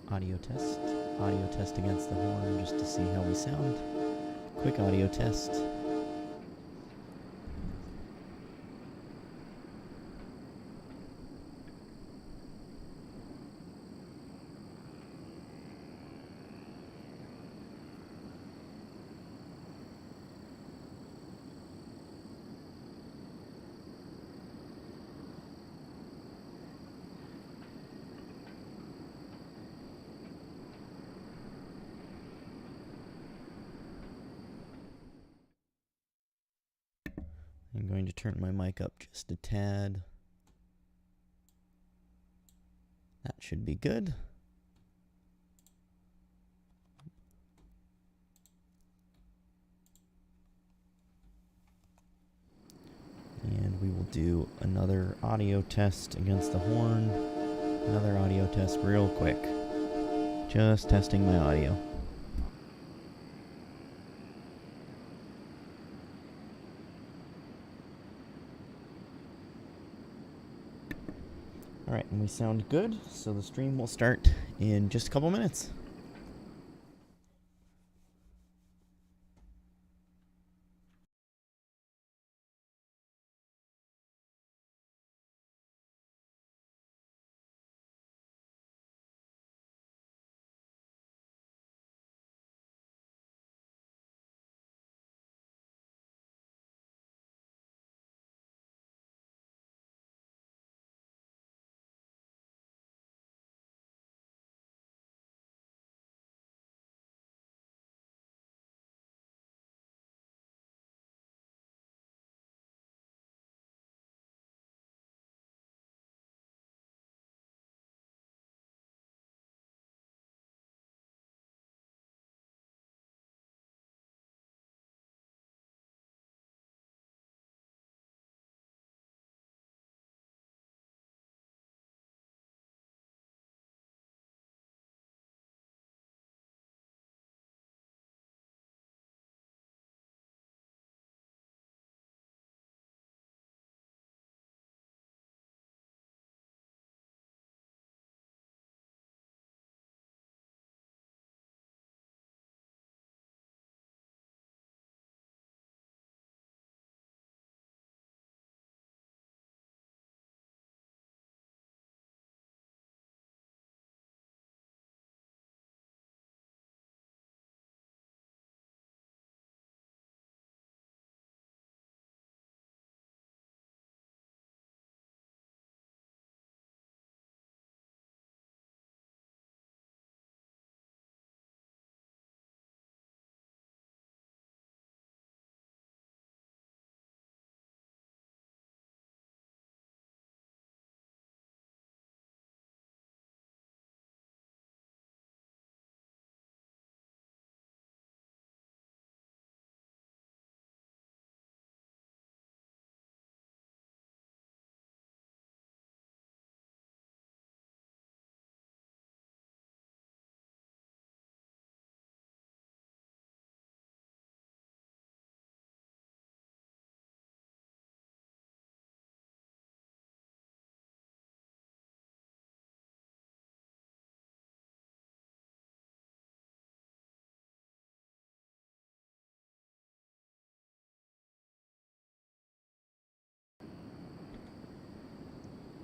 Audio test. Audio test against the horn just to see how we sound. Quick audio test. I'm going to turn my mic up just a tad. That should be good. And we will do another audio test against the horn. Another audio test real quick. Just testing my audio. Alright, and we sound good, so the stream will start in just a couple minutes.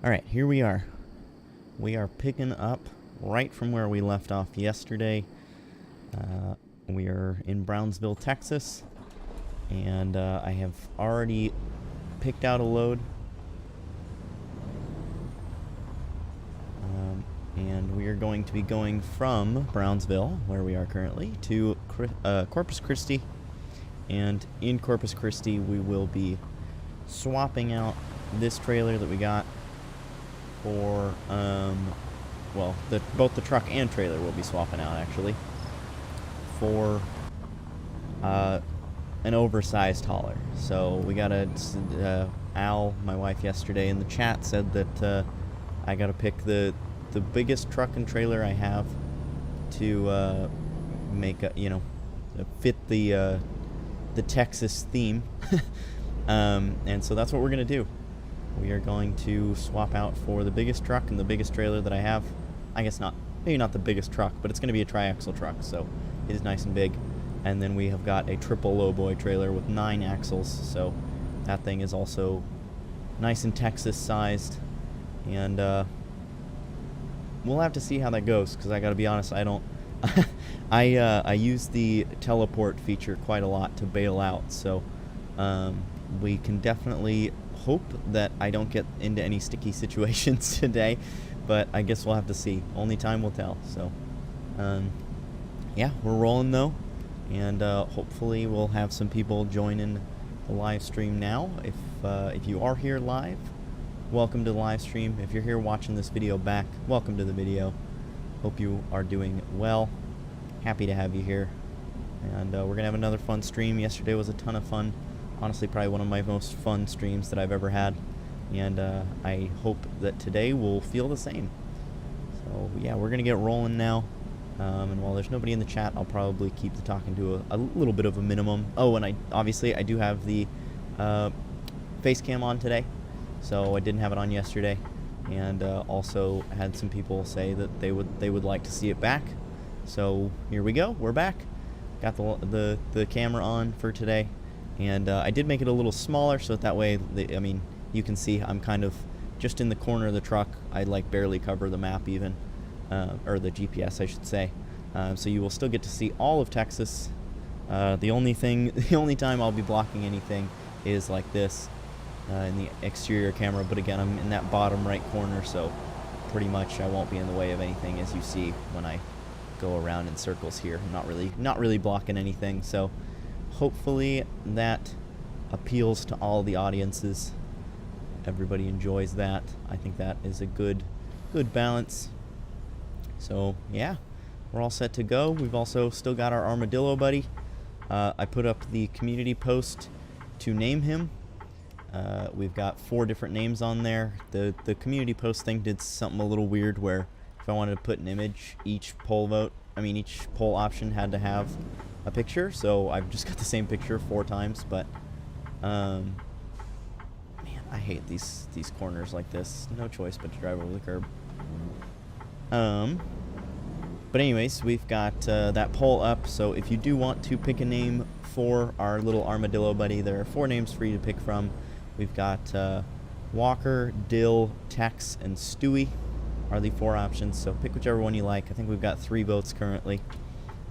Alright, here we are. We are picking up right from where we left off yesterday. We are in Brownsville, Texas, and I have already picked out a load. And we are going to be going from Brownsville, where we are currently, to Corpus Christi. And in Corpus Christi, we will be swapping out this trailer that we got for, well, both the truck and trailer will be swapping out, actually, for an oversized hauler. So we got Al, my wife, yesterday in the chat said that I got to pick the biggest truck and trailer I have to make a, fit the Texas theme. And so that's what we're gonna do. We are going to swap out for the biggest truck and the biggest trailer that I have. I guess not maybe not the biggest truck, but it's going to be a tri-axle truck, so it is nice and big. And then we have got a triple lowboy trailer with 9 axles, so that thing is also nice and Texas sized. And we'll have to see how that goes, because I got to be honest, I don't I use the teleport feature quite a lot to bail out, so we can definitely hope that I don't get into any sticky situations today, but I guess we'll have to see. Only time will tell. So yeah, we're rolling though, and hopefully we'll have some people join in the live stream now. If you are here live, welcome to the live stream. If you're here watching this video back, welcome to the video. Hope you are doing well. Happy to have you here. And we're gonna have another fun stream. Yesterday was a ton of fun. Honestly, probably one of my most fun streams that I've ever had. And I hope that today will feel the same. So yeah, we're gonna get rolling now. And while there's nobody in the chat, I'll probably keep the talking to a little bit of a minimum. Oh, and obviously I do have the face cam on today, so I didn't have it on yesterday. And also had some people say that they would like to see it back. So here we go, we're back. Got the camera on for today, and I did make it a little smaller so that way, I mean, you can see I'm kind of just in the corner of the truck. I like barely cover the map even, or the GPS I should say. So you will still get to see all of Texas. The only time I'll be blocking anything is like this in the exterior camera, but again, I'm in that bottom right corner, so pretty much I won't be in the way of anything, as you see when I go around in circles here. I'm not really blocking anything, so hopefully that appeals to all the audiences. Everybody enjoys that. I think that is a good balance. So yeah, we're all set to go. We've also still got our armadillo buddy. I put up the community post to name him. We've got 4 different names on there. The community post thing did something a little weird where if I wanted to put an image, each poll option had to have a picture, so I've just got the same picture 4 times, but man, I hate these corners like this. No choice but to drive over the curb. But anyways, we've got that poll up, so if you do want to pick a name for our little armadillo buddy, there are 4 names for you to pick from. We've got Walker, Dill, Tex, and Stewie are the 4 options, so pick whichever one you like. I think we've got 3 votes currently,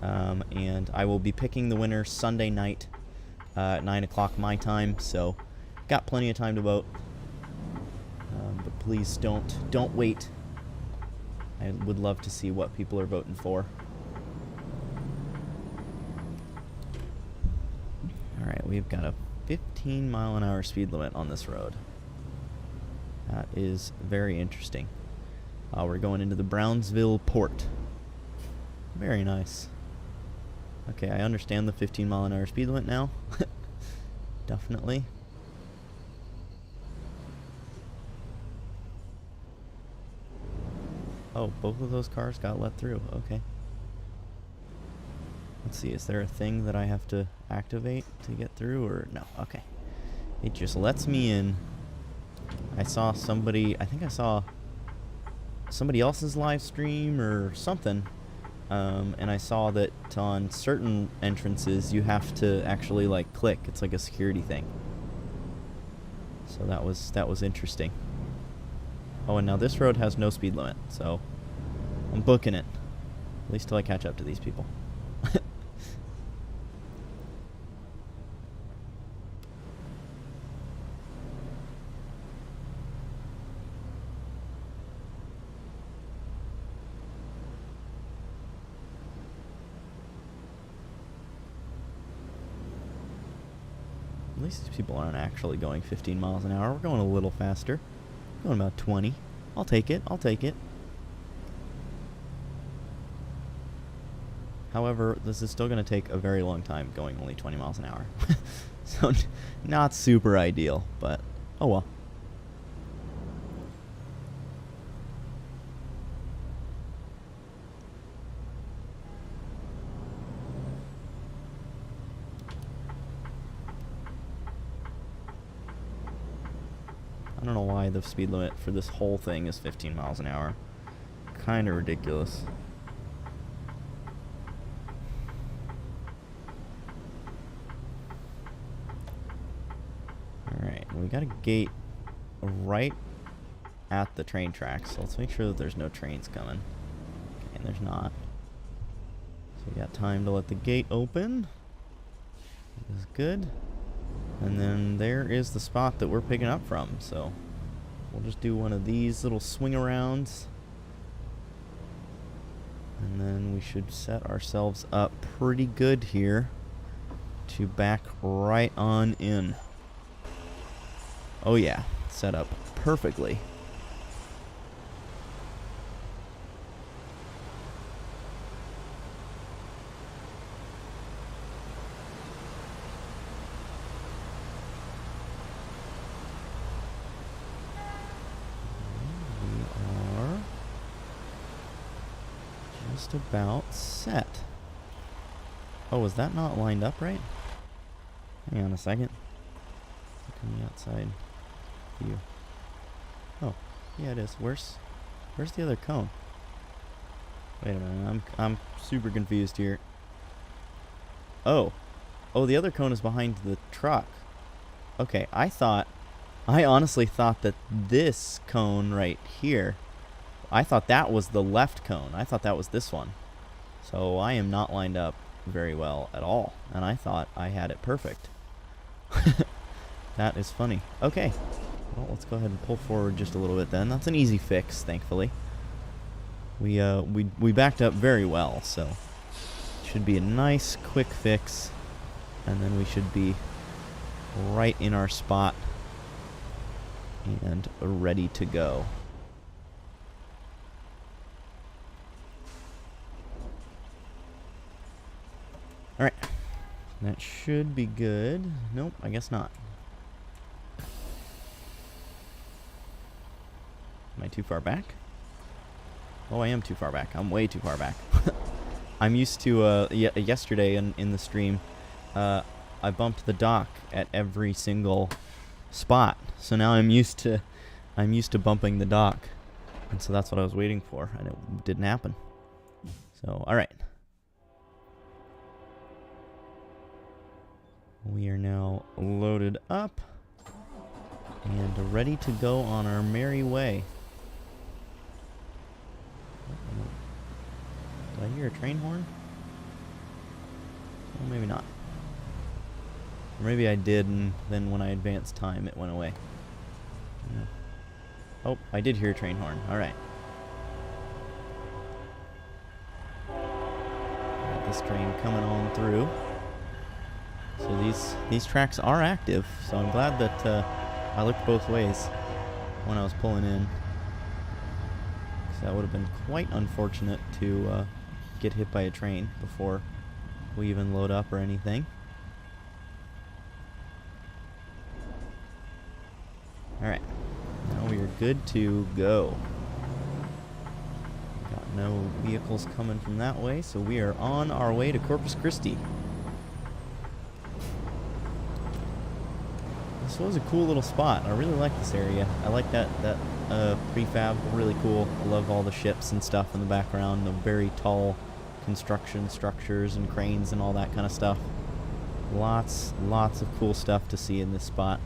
and I will be picking the winner Sunday night at 9 o'clock my time, so got plenty of time to vote. But please don't wait. I would love to see what people are voting for. Alright, we've got a 15-mile-an-hour speed limit on this road. That is very interesting. We're going into the Brownsville port. Very nice. Okay, I understand the 15-mile-an-hour speed limit now. Definitely. Oh, both of those cars got let through. Okay. Let's see, is there a thing that I have to activate to get through, or no? Okay. It just lets me in. I saw somebody, I think I saw somebody else's live stream or something, and I saw that on certain entrances you have to actually like click. It's like a security thing. So that was interesting. Oh, and now this road has no speed limit, so I'm booking it. At least till I catch up to these people. At least these people aren't actually going 15 miles an hour. We're going a little faster. Going about 20. I'll take it. I'll take it. However, this is still going to take a very long time going only 20 miles an hour. So, not super ideal, but oh well. I don't know why the speed limit for this whole thing is 15 miles an hour. Kind of ridiculous. We got a gate right at the train tracks, so let's make sure that there's no trains coming. Okay, and there's not. So we got time to let the gate open. That is good. And then there is the spot that we're picking up from, so we'll just do one of these little swing arounds. And then we should set ourselves up pretty good here to back right on in. Oh yeah, set up perfectly. Just about set. Oh, was that not lined up right? Hang on a second. Look on the outside view. Oh, yeah, it is. Where's the other cone? Wait a minute, I'm super confused here. Oh, the other cone is behind the truck. Okay, I honestly thought that this cone right here, I thought that was the left cone. I thought that was this one. So I am not lined up very well at all. And I thought I had it perfect. That is funny. Okay. Well, let's go ahead and pull forward just a little bit then. That's an easy fix, thankfully. We backed up very well, so it should be a nice quick fix. And then we should be right in our spot and ready to go. Alright, that should be good. Nope, I guess not. Am I too far back? Oh, I am too far back. I'm way too far back. I'm used to, yesterday in the stream, I bumped the dock at every single spot. So now I'm used to bumping the dock. And so that's what I was waiting for, and it didn't happen. So, alright. We are now loaded up and ready to go on our merry way. Did I hear a train horn? Well, maybe not. Or maybe I did, and then when I advanced time, it went away. Yeah. Oh, I did hear a train horn. Alright. Got this train coming on through. So these tracks are active, so I'm glad that I looked both ways when I was pulling in. So that would have been quite unfortunate to get hit by a train before we even load up or anything. Alright, now we are good to go. Got no vehicles coming from that way, so we are on our way to Corpus Christi. This was a cool little spot. I really like this area. I like that prefab, really cool. I love all the ships and stuff in the background, the very tall construction structures and cranes and all that kind of stuff. Lots of cool stuff to see in this spot.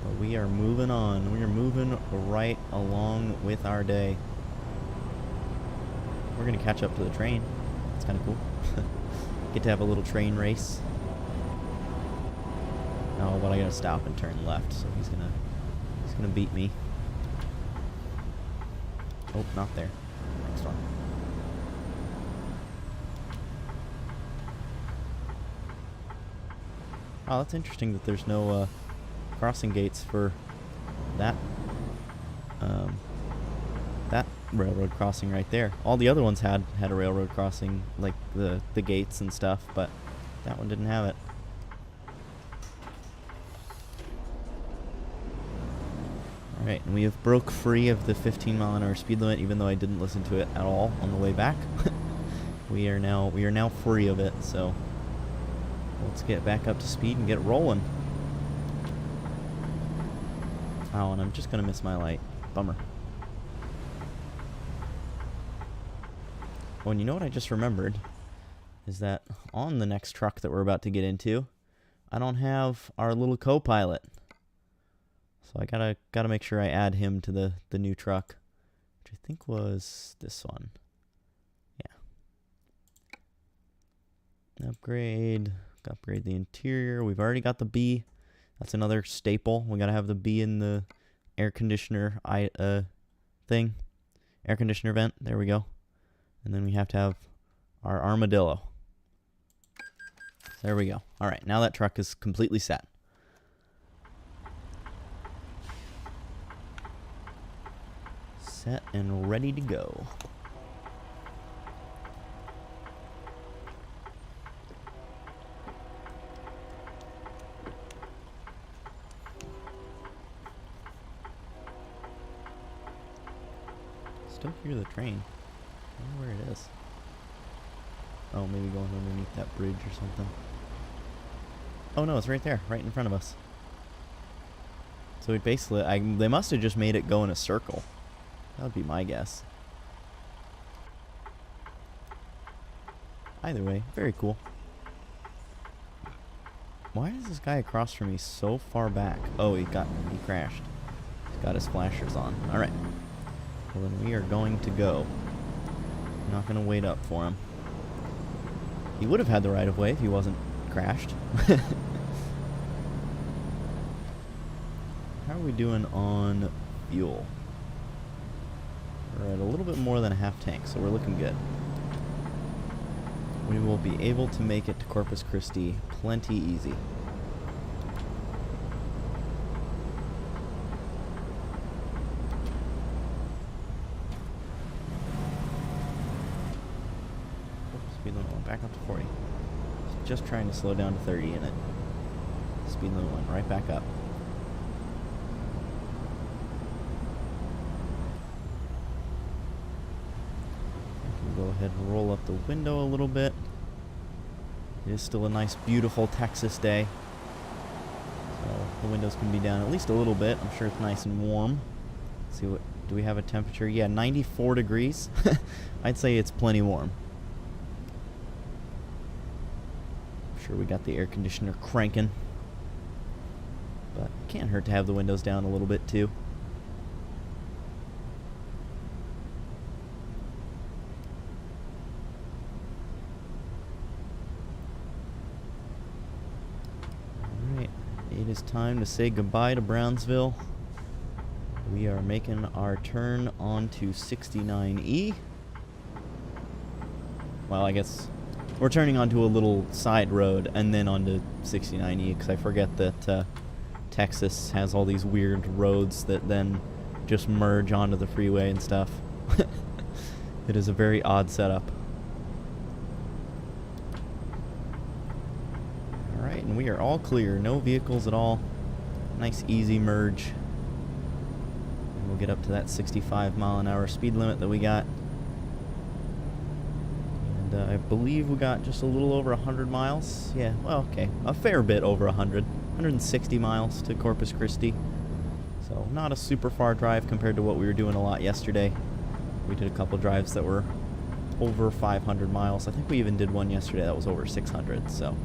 But we are moving on. We are moving right along with our day. We're going to catch up to the train. It's kind of cool. Get to have a little train race. Oh, but I gotta stop and turn left, so he's gonna beat me. Oh, not there. Next one. Oh, that's interesting that there's no crossing gates for that that railroad crossing right there. All the other ones had a railroad crossing, like the gates and stuff, but that one didn't have it. Alright, and we have broke free of the 15-mile-an-hour speed limit, even though I didn't listen to it at all on the way back. We are now free of it, so let's get back up to speed and get rolling. Oh, and I'm just gonna miss my light. Bummer. Oh, and you know what I just remembered? Is that on the next truck that we're about to get into, I don't have our little co-pilot. So I gotta make sure I add him to the new truck, which I think was this one. Yeah. Upgrade the interior. We've already got the B. That's another staple. We gotta have the B in the air conditioner thing. Air conditioner vent. There we go. And then we have to have our armadillo. There we go. All right, now that truck is completely set. Set and ready to go. Still hear the train. I don't know where it is. Oh, maybe going underneath that bridge or something. Oh no, it's right there, right in front of us. So we basically, they must have just made it go in a circle. That would be my guess. Either way, very cool. Why is this guy across from me so far back? Oh, he crashed. He's got his flashers on. Alright. Well then we are going to go. I'm not going to wait up for him. He would have had the right of way if he wasn't crashed. How are we doing on fuel? We're at a little bit more than a half tank, so we're looking good. We will be able to make it to Corpus Christi plenty easy. Speed limit went back up to 40. Just trying to slow down to 30 in it. Speed limit went right back up. Go ahead and roll up the window a little bit. It is still a nice, beautiful Texas day. So the windows can be down at least a little bit. I'm sure it's nice and warm. Let's see, what do we have a temperature? Yeah, 94 degrees. I'd say it's plenty warm. I'm sure we got the air conditioner cranking. But can't hurt to have the windows down a little bit too. It is time to say goodbye to Brownsville. We are making our turn onto 69E. Well, I guess we're turning onto a little side road and then onto 69E, because I forget that Texas has all these weird roads that then just merge onto the freeway and stuff. It is a very odd setup. Alright, and we are all clear. No vehicles at all. Nice easy merge. And we'll get up to that 65 mile an hour speed limit that we got. And I believe we got just a little over 100 miles. Yeah, well, okay. A fair bit over 100. 160 miles to Corpus Christi. So not a super far drive compared to what we were doing a lot yesterday. We did a couple drives that were over 500 miles. I think we even did one yesterday that was over 600, so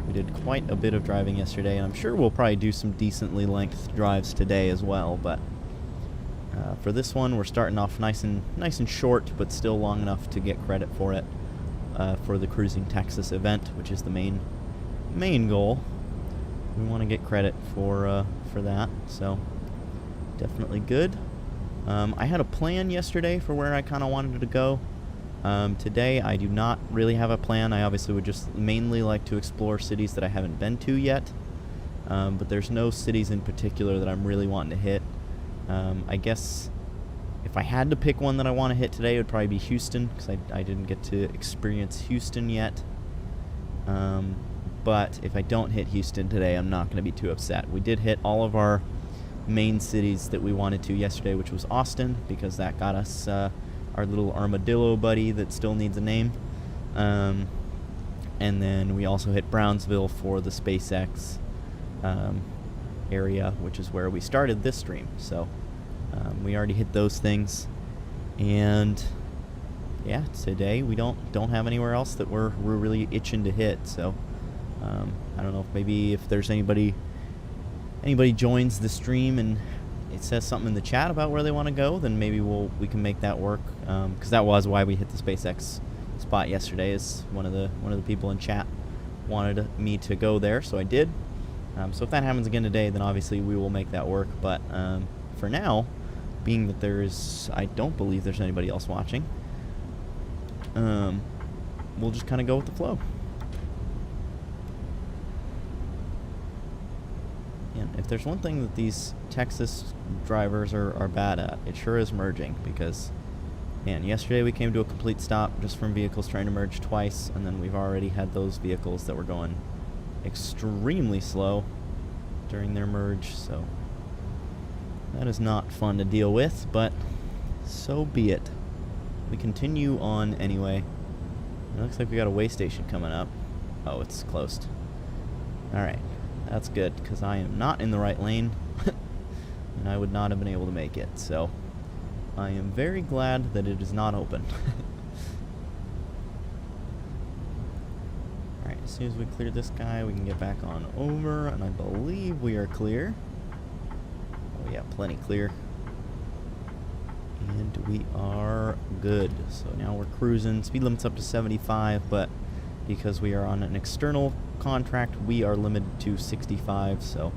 we did quite a bit of driving yesterday, and I'm sure we'll probably do some decently length drives today as well, but for this one we're starting off nice and short, but still long enough to get credit for it for the Cruising Texas event, which is the main goal. We want to get credit for that, so definitely good. I had a plan yesterday for where I kind of wanted to go. Today I do not really have a plan. I obviously would just mainly like to explore cities that I haven't been to yet, but there's no cities in particular that I'm really wanting to hit. I guess if I had to pick one that I want to hit today, it would probably be Houston, because I didn't get to experience Houston yet. But if I don't hit Houston today, I'm not going to be too upset. We did hit all of our main cities that we wanted to yesterday, which was Austin, because that got us our little armadillo buddy that still needs a name. And then we also hit Brownsville for the SpaceX area, which is where we started this stream. So we already hit those things. And yeah, today we don't have anywhere else that we're really itching to hit. So I don't know, maybe if there's anybody joins the stream and it says something in the chat about where they want to go, then maybe we can make that work. Because that was why we hit the SpaceX spot yesterday. Is one of the people in chat wanted me to go there, so I did. So if that happens again today, then obviously we will make that work. But for now, being that I don't believe there's anybody else watching, we'll just kind of go with the flow. And if there's one thing that these Texas drivers are bad at, it sure is merging. Because, man, yesterday we came to a complete stop just from vehicles trying to merge twice, and then we've already had those vehicles that were going extremely slow during their merge, so that is not fun to deal with, but so be it. We continue on anyway. It looks like we got a way station coming up. Oh, it's closed. Alright, that's good, because I am not in the right lane, and I would not have been able to make it, so I am very glad that it is not open. Alright, as soon as we clear this guy, we can get back on over, and I believe we are clear. Oh yeah, plenty clear. And we are good. So now we're cruising. Speed limit's up to 75, but because we are on an external contract, we are limited to 65, so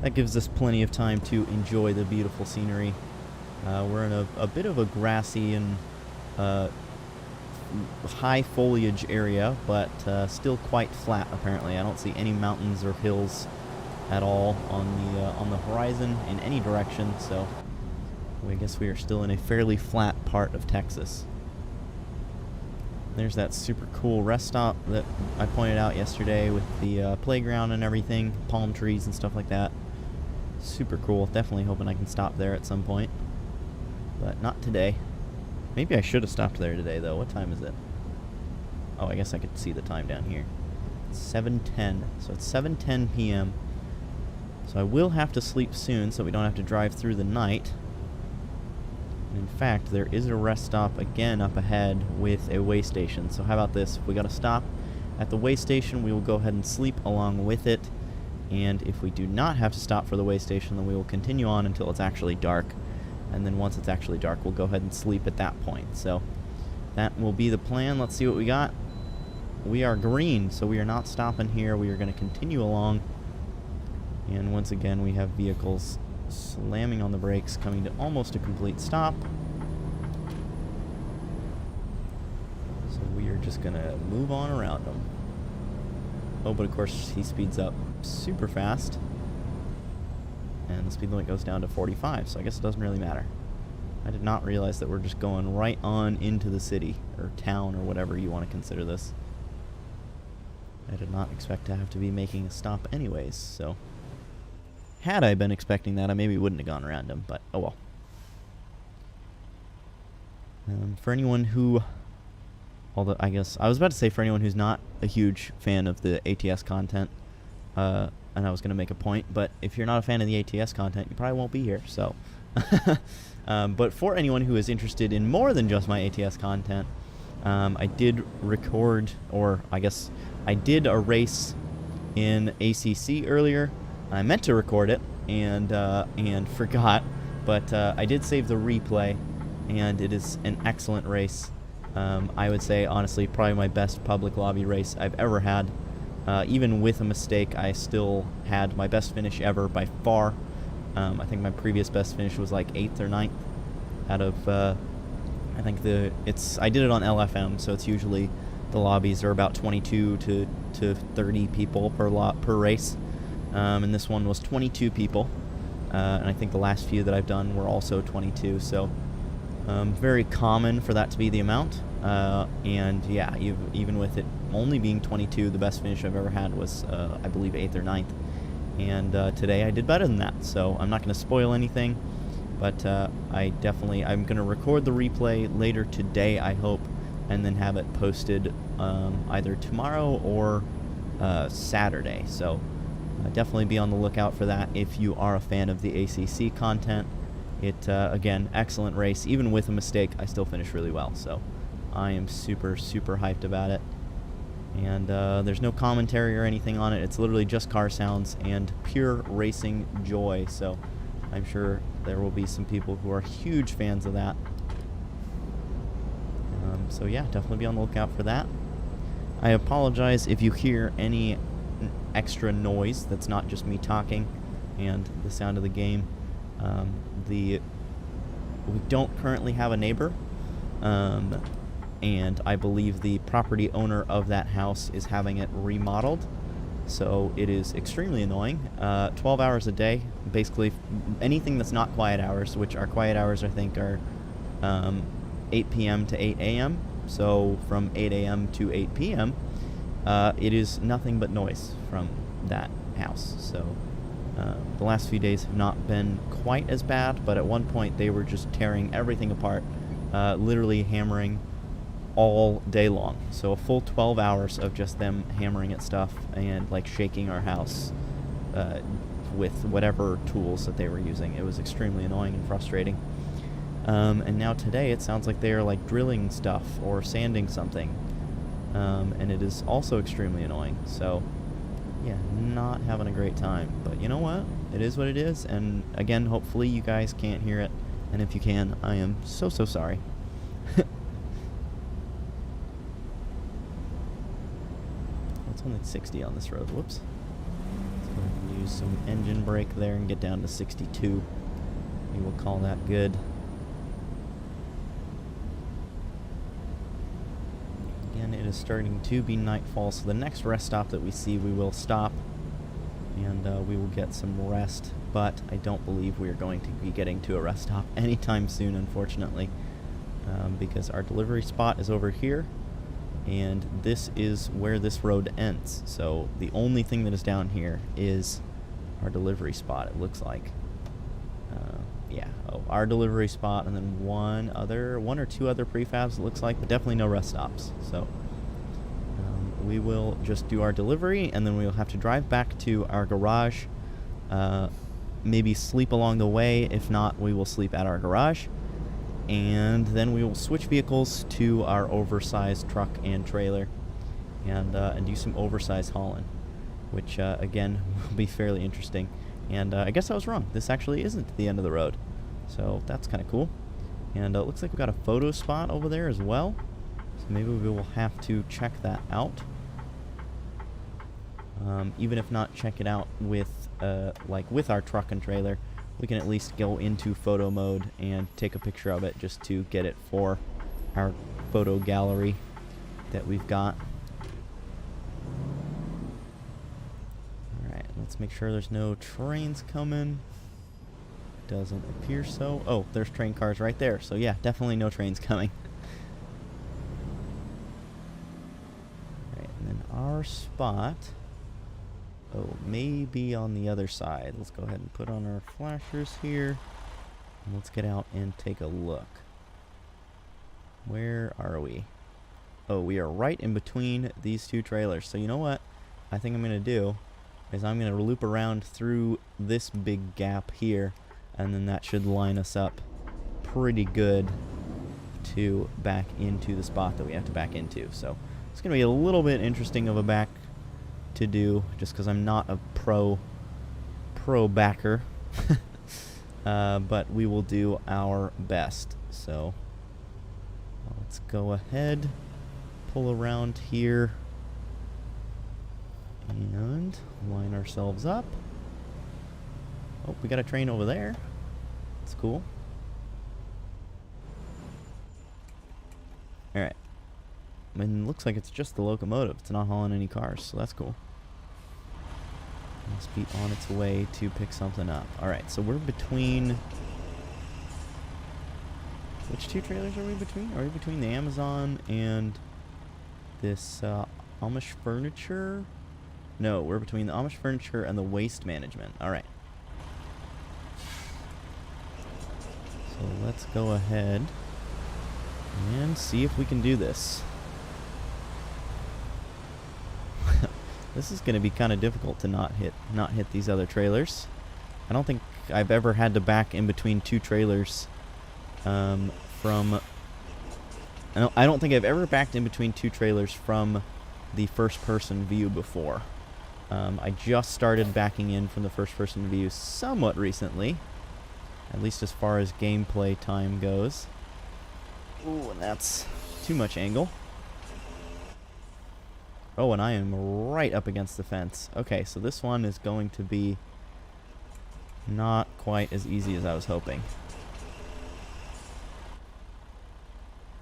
that gives us plenty of time to enjoy the beautiful scenery. We're in a bit of a grassy and high foliage area, but still quite flat apparently. I don't see any mountains or hills at all on the horizon in any direction, so I guess we are still in a fairly flat part of Texas. There's that super cool rest stop that I pointed out yesterday with the playground and everything, palm trees and stuff like that. Super cool. Definitely hoping I can stop there at some point, but not today. Maybe I should have stopped there today, though. What time is it? Oh, I guess I could see the time down here. It's 7:10, so it's 7:10 p.m. So I will have to sleep soon so we don't have to drive through the night. And in fact, there is a rest stop again up ahead with a way station. So how about this? If we got to stop at the way station, we will go ahead and sleep along with it. And if we do not have to stop for the way station, then we will continue on until it's actually dark. And then once it's actually dark, we'll go ahead and sleep at that point. So that will be the plan. Let's see what we got. We are green, so we are not stopping here. We are going to continue along. And once again, we have vehicles slamming on the brakes, coming to almost a complete stop. So we are just going to move on around them. Oh, but of course, he speeds up super fast. And the speed limit goes down to 45, so I guess it doesn't really matter. I did not realize that we're just going right on into the city, or town, or whatever you want to consider this. I did not expect to have to be making a stop anyways, so had I been expecting that, I maybe wouldn't have gone around him, but oh well. For anyone who, although I guess, I was about to say for anyone who's not a huge fan of the ATS content, and I was going to make a point, but if you're not a fan of the ATS content, you probably won't be here, so. But for anyone who is interested in more than just my ATS content, I did record, or I guess I did a race in ACC earlier. I meant to record it and forgot, but I did save the replay, and it is an excellent race. I would say, honestly, probably my best public lobby race I've ever had. Even with a mistake, I still had my best finish ever by far. I think my previous best finish was like 8th or 9th out of, I think I did it on LFM, so it's usually the lobbies are about 22 to 30 people per race. And this one was 22 people, and I think the last few that I've done were also 22, so very common for that to be the amount. And yeah, even with it only being 22, the best finish I've ever had was, I believe, 8th or 9th. And today I did better than that, so I'm not going to spoil anything, but I'm going to record the replay later today, I hope, and then have it posted either tomorrow or Saturday. So definitely be on the lookout for that if you are a fan of the ACC content. It, again, excellent race. Even with a mistake, I still finished really well, so I am super, super hyped about it. And there's no commentary or anything on it. It's literally just car sounds and pure racing joy. So I'm sure there will be some people who are huge fans of that. So yeah, definitely be on the lookout for that. I apologize if you hear any extra noise that's not just me talking and the sound of the game. We don't currently have a neighbor, and I believe the property owner of that house is having it remodeled, so it is extremely annoying. 12 hours a day, basically anything that's not quiet hours, which our quiet hours I think are 8 p.m. to 8 a.m., so from 8 a.m. to 8 p.m., it is nothing but noise from that house. So the last few days have not been quite as bad, but at one point they were just tearing everything apart, literally hammering all day long. So a full 12 hours of just them hammering at stuff and like shaking our house with whatever tools that they were using. It was extremely annoying and frustrating. And now today it sounds like they are like drilling stuff or sanding something, and it is also extremely annoying. So yeah, not having a great time, but you know what, it is what it is. And again, hopefully you guys can't hear it, and if you can, I am so sorry. It's only 60 on this road. Whoops. Let's go ahead and use some engine brake there and get down to 62. We will call that good. Again, it is starting to be nightfall, so the next rest stop that we see, we will stop and we will get some rest, but I don't believe we are going to be getting to a rest stop anytime soon, unfortunately, because our delivery spot is over here, and this is where this road ends. So the only thing that is down here is our delivery spot, it looks like. Our delivery spot, and then one or two other prefabs, it looks like, but definitely no rest stops. So we will just do our delivery, and then we will have to drive back to our garage, maybe sleep along the way. If not, we will sleep at our garage, and then we will switch vehicles to our oversized truck and trailer, and do some oversized hauling, which again will be fairly interesting. And I guess I was wrong. This actually isn't the end of the road. So that's kind of cool. And it looks like we've got a photo spot over there as well. So maybe we will have to check that out. Even if not check it out with with our truck and trailer, we can at least go into photo mode and take a picture of it just to get it for our photo gallery that we've got. Alright, let's make sure there's no trains coming. Doesn't appear so. Oh, there's train cars right there. So yeah, definitely no trains coming. Alright, and then our spot, maybe on the other side. Let's go ahead and put on our flashers here, and let's get out and take a look. Where are we? Oh, we are right in between these two trailers. So you know what I think I'm going to do is I'm going to loop around through this big gap here, and then that should line us up pretty good to back into the spot that we have to back into. So it's going to be a little bit interesting of a back to do, just because I'm not a pro backer. But we will do our best. So let's go ahead, pull around here, and line ourselves up. Oh, we got a train over there. That's cool. Alright. I mean, it looks like it's just the locomotive. It's not hauling any cars, so that's cool. Must be on its way to pick something up. Alright, so we're between... Which two trailers are we between? Are we between the Amazon and this Amish furniture? No, we're between the Amish furniture and the waste management. Alright. So let's go ahead and see if we can do this. This is going to be kind of difficult to not hit these other trailers. I don't think I've ever had to back in between two trailers I don't think I've ever backed in between two trailers from the first-person view before. I just started backing in from the first-person view somewhat recently, at least as far as gameplay time goes. Ooh, and that's too much angle. Oh, and I am right up against the fence. Okay, so this one is going to be not quite as easy as I was hoping.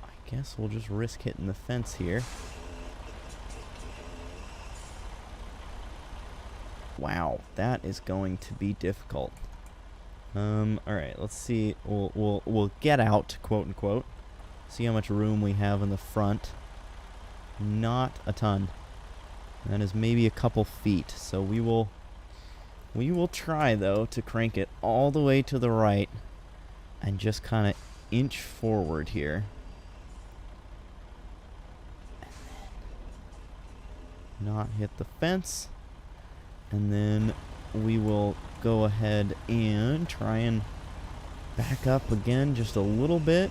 I guess we'll just risk hitting the fence here. Wow, that is going to be difficult. Alright, let's see. We'll get out, quote unquote. See how much room we have in the front. Not a ton. That is maybe a couple feet. So we will try though to crank it all the way to the right and just kind of inch forward here. Not hit the fence. And then we will go ahead and try and back up again just a little bit.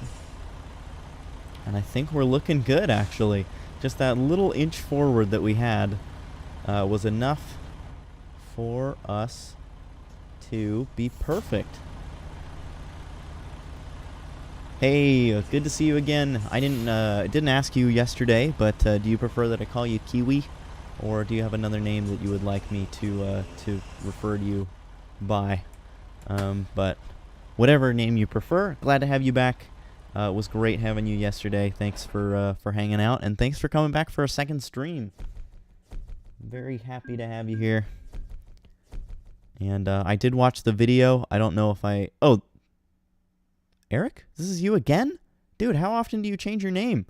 And I think we're looking good, actually. Just that little inch forward that we had was enough for us to be perfect. Hey, good to see you again. I didn't ask you yesterday, but do you prefer that I call you Kiwi? Or do you have another name that you would like me to refer to you by? But whatever name you prefer, glad to have you back. It was great having you yesterday. Thanks for hanging out, and thanks for coming back for a second stream. Very happy to have you here. And I did watch the video. I don't know if I... Oh, Eric? This is you again? Dude, how often do you change your name?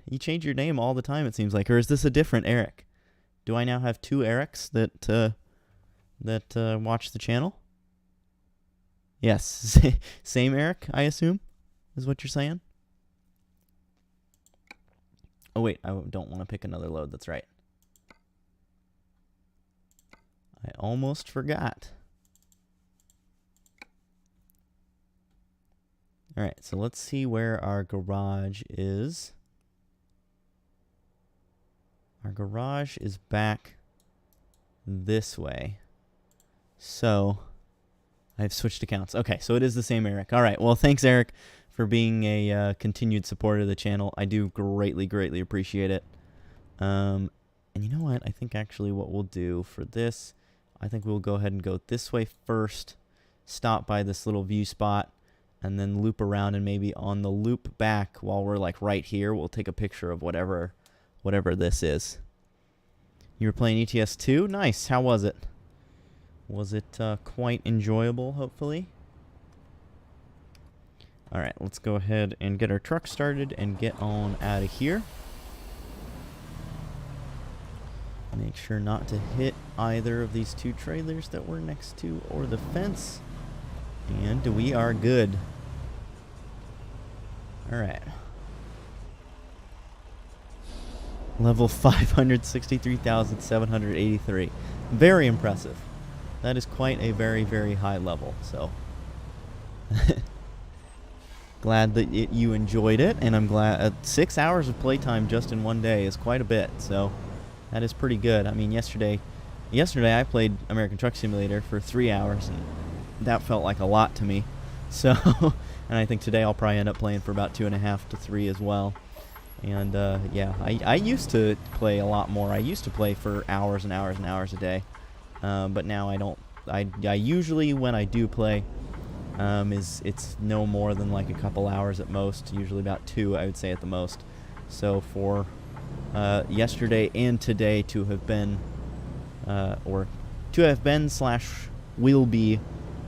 You change your name all the time, it seems like. Or is this a different Eric? Do I now have two Erics that watch the channel? Yes. Same Eric, I assume, is what you're saying? Oh, wait. I don't want to pick another load. That's right. I almost forgot. All right, so let's see where our garage is. Our garage is back this way. So I've switched accounts. Okay, so it is the same Eric. All right, well, thanks, Eric, for being a continued supporter of the channel. I do greatly, greatly appreciate it. And you know what? I think actually what we'll do for this, I think we'll go ahead and go this way first, stop by this little view spot, and then loop around, and maybe on the loop back while we're like right here, we'll take a picture of whatever this is. You were playing ETS 2? Nice. How was it? Was it quite enjoyable, hopefully? Alright, let's go ahead and get our truck started and get on out of here. Make sure not to hit either of these two trailers that we're next to or the fence. And we are good. Alright. Level 563,783. Very impressive. That is quite a very, very high level, so... glad that you enjoyed it, and I'm glad... 6 hours of playtime just in one day is quite a bit, so... that is pretty good. I mean, yesterday I played American Truck Simulator for 3 hours, and that felt like a lot to me. So, and I think today I'll probably end up playing for about 2.5 to 3 as well. And yeah, I used to play a lot more. I used to play for hours and hours and hours a day, but now I don't. I usually, when I do play, it's no more than like a couple hours at most. Usually about 2, I would say, at the most. So for yesterday and today to have been, or to have been / will be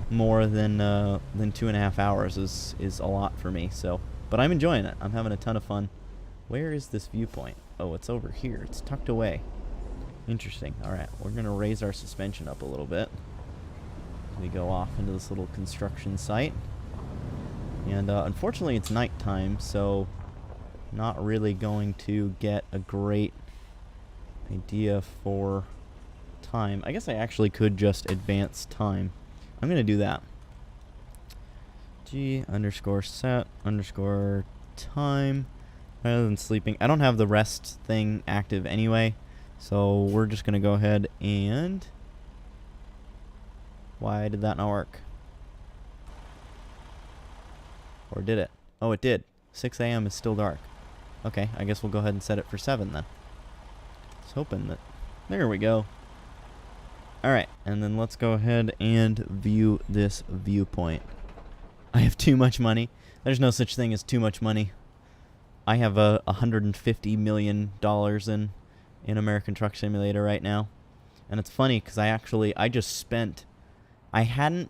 more than 2.5 hours is a lot for me. So, but I'm enjoying it. I'm having a ton of fun. Where is this viewpoint? Oh, it's over here. It's tucked away. Interesting. All right, we're gonna raise our suspension up a little bit. We go off into this little construction site, and unfortunately it's nighttime, so not really going to get a great idea for time. I guess I actually could just advance time. I'm gonna do that. G_set_time. rather than sleeping. I don't have the rest thing active anyway, so we're just gonna go ahead and... Why did that not work? Or did it? Oh, it did. 6 a.m. is still dark. Okay, I guess we'll go ahead and set it for 7 then. I was hoping that... There we go. Alright, and then let's go ahead and view this viewpoint. I have too much money. There's no such thing as too much money. I have $150 million in American Truck Simulator right now. And it's funny because I just spent... I hadn't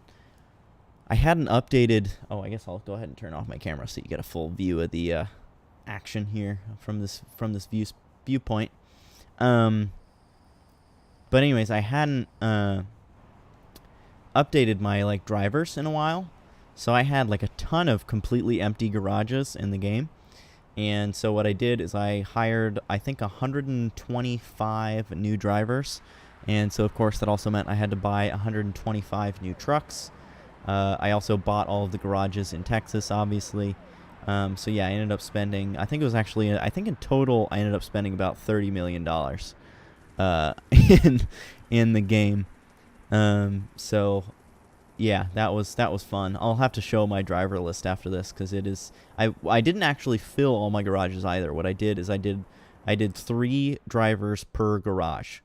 updated... Oh, I guess I'll go ahead and turn off my camera so you get a full view of the action here from this viewpoint. But anyways, I hadn't updated my drivers in a while, so I had a ton of completely empty garages in the game. And so what I did is I hired, I think, 125 new drivers. And so, of course, that also meant I had to buy 125 new trucks. I also bought all of the garages in Texas, obviously. So, yeah, I ended up spending, I think it was actually, I think in total I ended up spending about $30 million in the game. So, yeah, that was fun. I'll have to show my driver list after this because it is... I didn't actually fill all my garages either. What I did is I did 3 drivers per garage.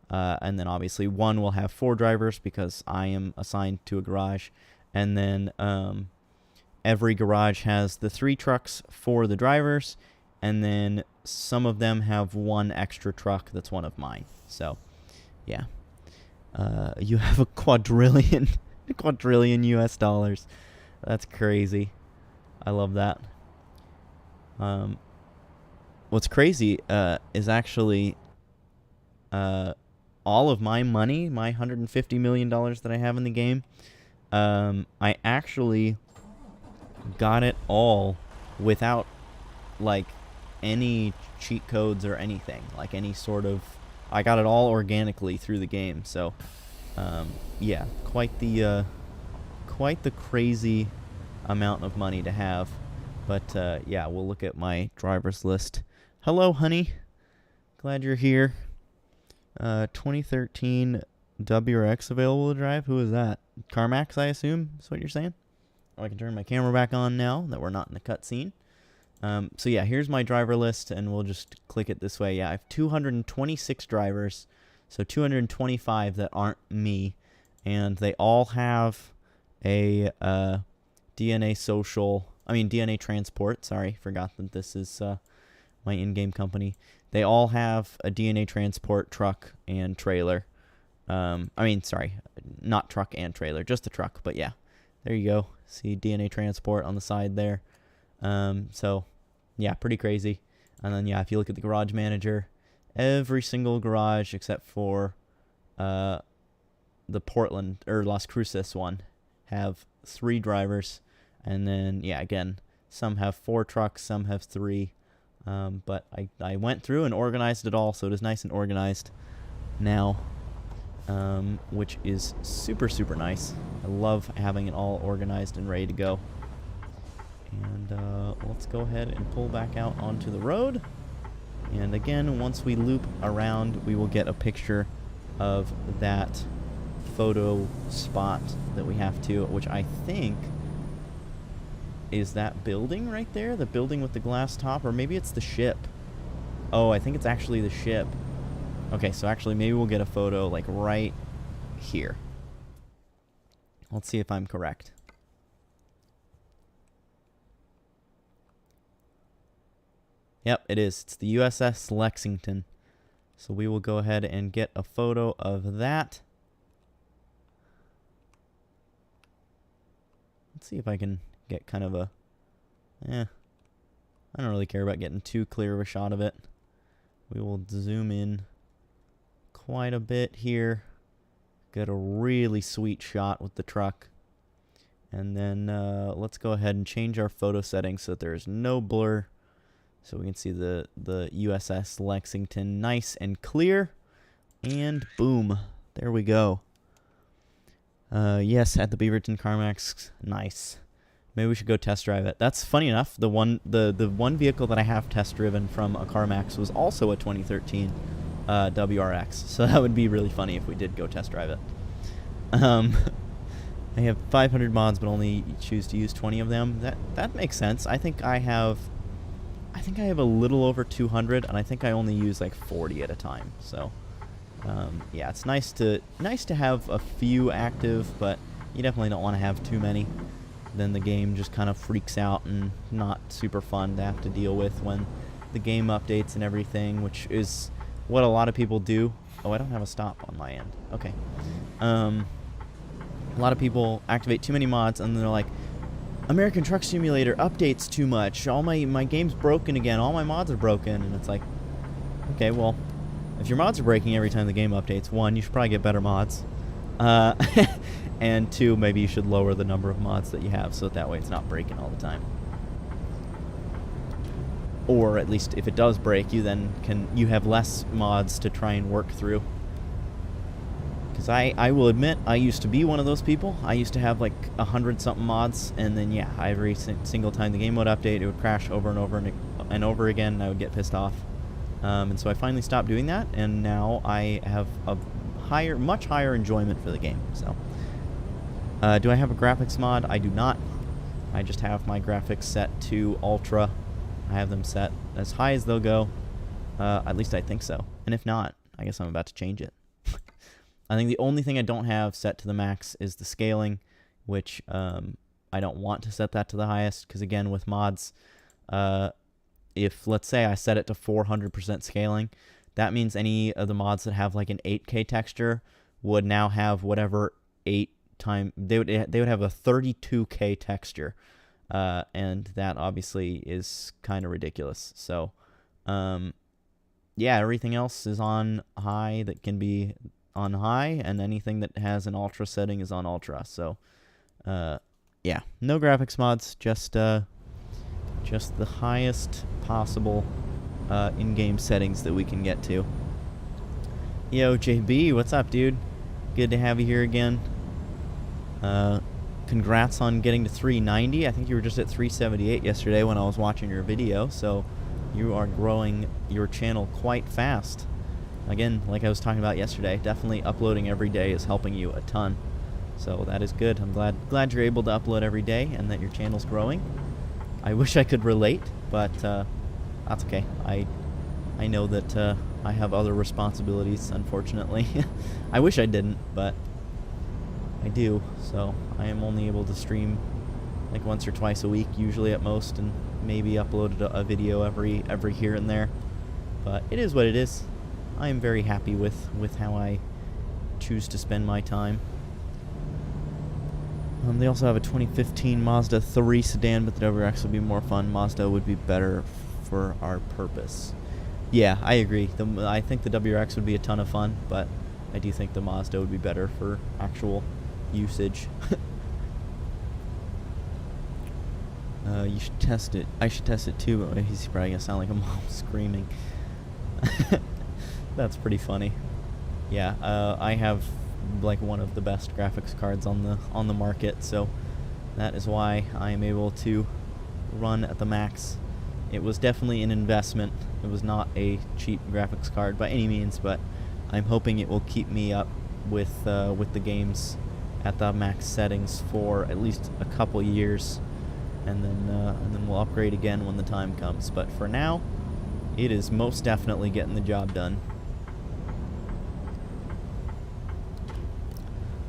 And then obviously one will have 4 drivers because I am assigned to a garage. And then every garage has the 3 trucks for the drivers. And then some of them have 1 extra truck that's one of mine. So, yeah. You have a quadrillion US dollars. That's crazy. I love that. What's crazy is actually all of my money, my $150 million that I have in the game, I actually got it all without any cheat codes or anything, any sort of... I got it all organically through the game. So yeah, quite the crazy amount of money to have. But yeah, we'll look at my driver's list. Hello, honey. Glad you're here. 2013 WRX available to drive. Who is that? CarMax, I assume, is what you're saying? Oh, I can turn my camera back on now that we're not in the cutscene. So yeah, here's my driver list, and we'll just click it this way. Yeah, I have 226 drivers, so 225 that aren't me, and they all have a DNA Transport. Sorry, forgot that this is my in-game company. They all have a DNA Transport truck and trailer. Sorry, not truck and trailer, just the truck. But yeah, there you go. See DNA Transport on the side there. So yeah, pretty crazy. And then yeah, if you look at the garage manager, every single garage except for the Portland or Las Cruces one have 3 drivers. And then yeah, again, some have 4 trucks, some have 3. But I went through and organized it all, so it is nice and organized now, which is super, super nice. I love having it all organized and ready to go. And let's go ahead and pull back out onto the road. And again, once we loop around, we will get a picture of that photo spot that we have to, which I think is that building right there, the building with the glass top, or maybe it's the ship. Oh, I think it's actually the ship. Okay, so actually maybe we'll get a photo right here. Let's see if I'm correct. Yep, it is. It's the USS Lexington. So we will go ahead and get a photo of that. Let's see if I can get kind of a... I don't really care about getting too clear of a shot of it. We will zoom in quite a bit here. Get a really sweet shot with the truck. And then let's go ahead and change our photo settings so that there's no blur. So we can see the USS Lexington nice and clear. And boom. There we go. Yes, at the Beaverton CarMax. Nice. Maybe we should go test drive it. That's funny enough. The one vehicle that I have test driven from a CarMax was also a 2013 WRX. So that would be really funny if we did go test drive it. I have 500 mods, but only choose to use 20 of them. That makes sense. I think I have a little over 200, and I think I only use like 40 at a time. So yeah, it's nice to have a few active, but you definitely don't want to have too many. Then the game just kind of freaks out and not super fun to have to deal with when the game updates and everything, which is what a lot of people do. Oh, I don't have a stop on my end. Okay. A lot of people activate too many mods, and they're like, American Truck Simulator updates too much. All my game's broken again. All my mods are broken. And it's like, okay, well, if your mods are breaking every time the game updates, one, you should probably get better mods. And two, maybe you should lower the number of mods that you have so that way it's not breaking all the time. Or at least if it does break, you have less mods to try and work through. Because I will admit, I used to be one of those people. I used to have like 100-something mods, and then yeah, every single time the game would update, it would crash over and over and over again, and I would get pissed off. And so I finally stopped doing that, and now I have a much higher enjoyment for the game. So, do I have a graphics mod? I do not. I just have my graphics set to Ultra. I have them set as high as they'll go. At least I think so. And if not, I guess I'm about to change it. I think the only thing I don't have set to the max is the scaling, which I don't want to set that to the highest, because again, with mods, if, let's say, I set it to 400% scaling, that means any of the mods that have like an 8K texture would now have whatever they would have a 32K texture, and that obviously is kind of ridiculous. So, yeah, everything else is on high that can be on high, and anything that has an ultra setting is on ultra. So, yeah, no graphics mods, just the highest possible in-game settings that we can get to. Yo, JB, what's up, dude? Good to have you here again. Congrats on getting to 390. I think you were just at 378 yesterday when I was watching your video, so you are growing your channel quite fast. Again, like I was talking about yesterday, definitely uploading every day is helping you a ton. So that is good. I'm glad you're able to upload every day and that your channel's growing. I wish I could relate, but that's okay. I know that I have other responsibilities, unfortunately. I wish I didn't, but I do. So I am only able to stream like once or twice a week, usually at most, and maybe upload a video every here and there. But it is what it is. I am very happy with how I choose to spend my time. They also have a 2015 Mazda 3 sedan, but the WRX would be more fun. Mazda would be better for our purpose. Yeah, I agree. I think the WRX would be a ton of fun, but I do think the Mazda would be better for actual usage. You should test it. I should test it too, but he's probably gonna sound like a mom screaming. That's pretty funny. Yeah, I have like one of the best graphics cards on the market, so that is why I am able to run at the max. It was definitely an investment. It was not a cheap graphics card by any means, but I'm hoping it will keep me up with the games at the max settings for at least a couple years, and then we'll upgrade again when the time comes. But for now, it is most definitely getting the job done.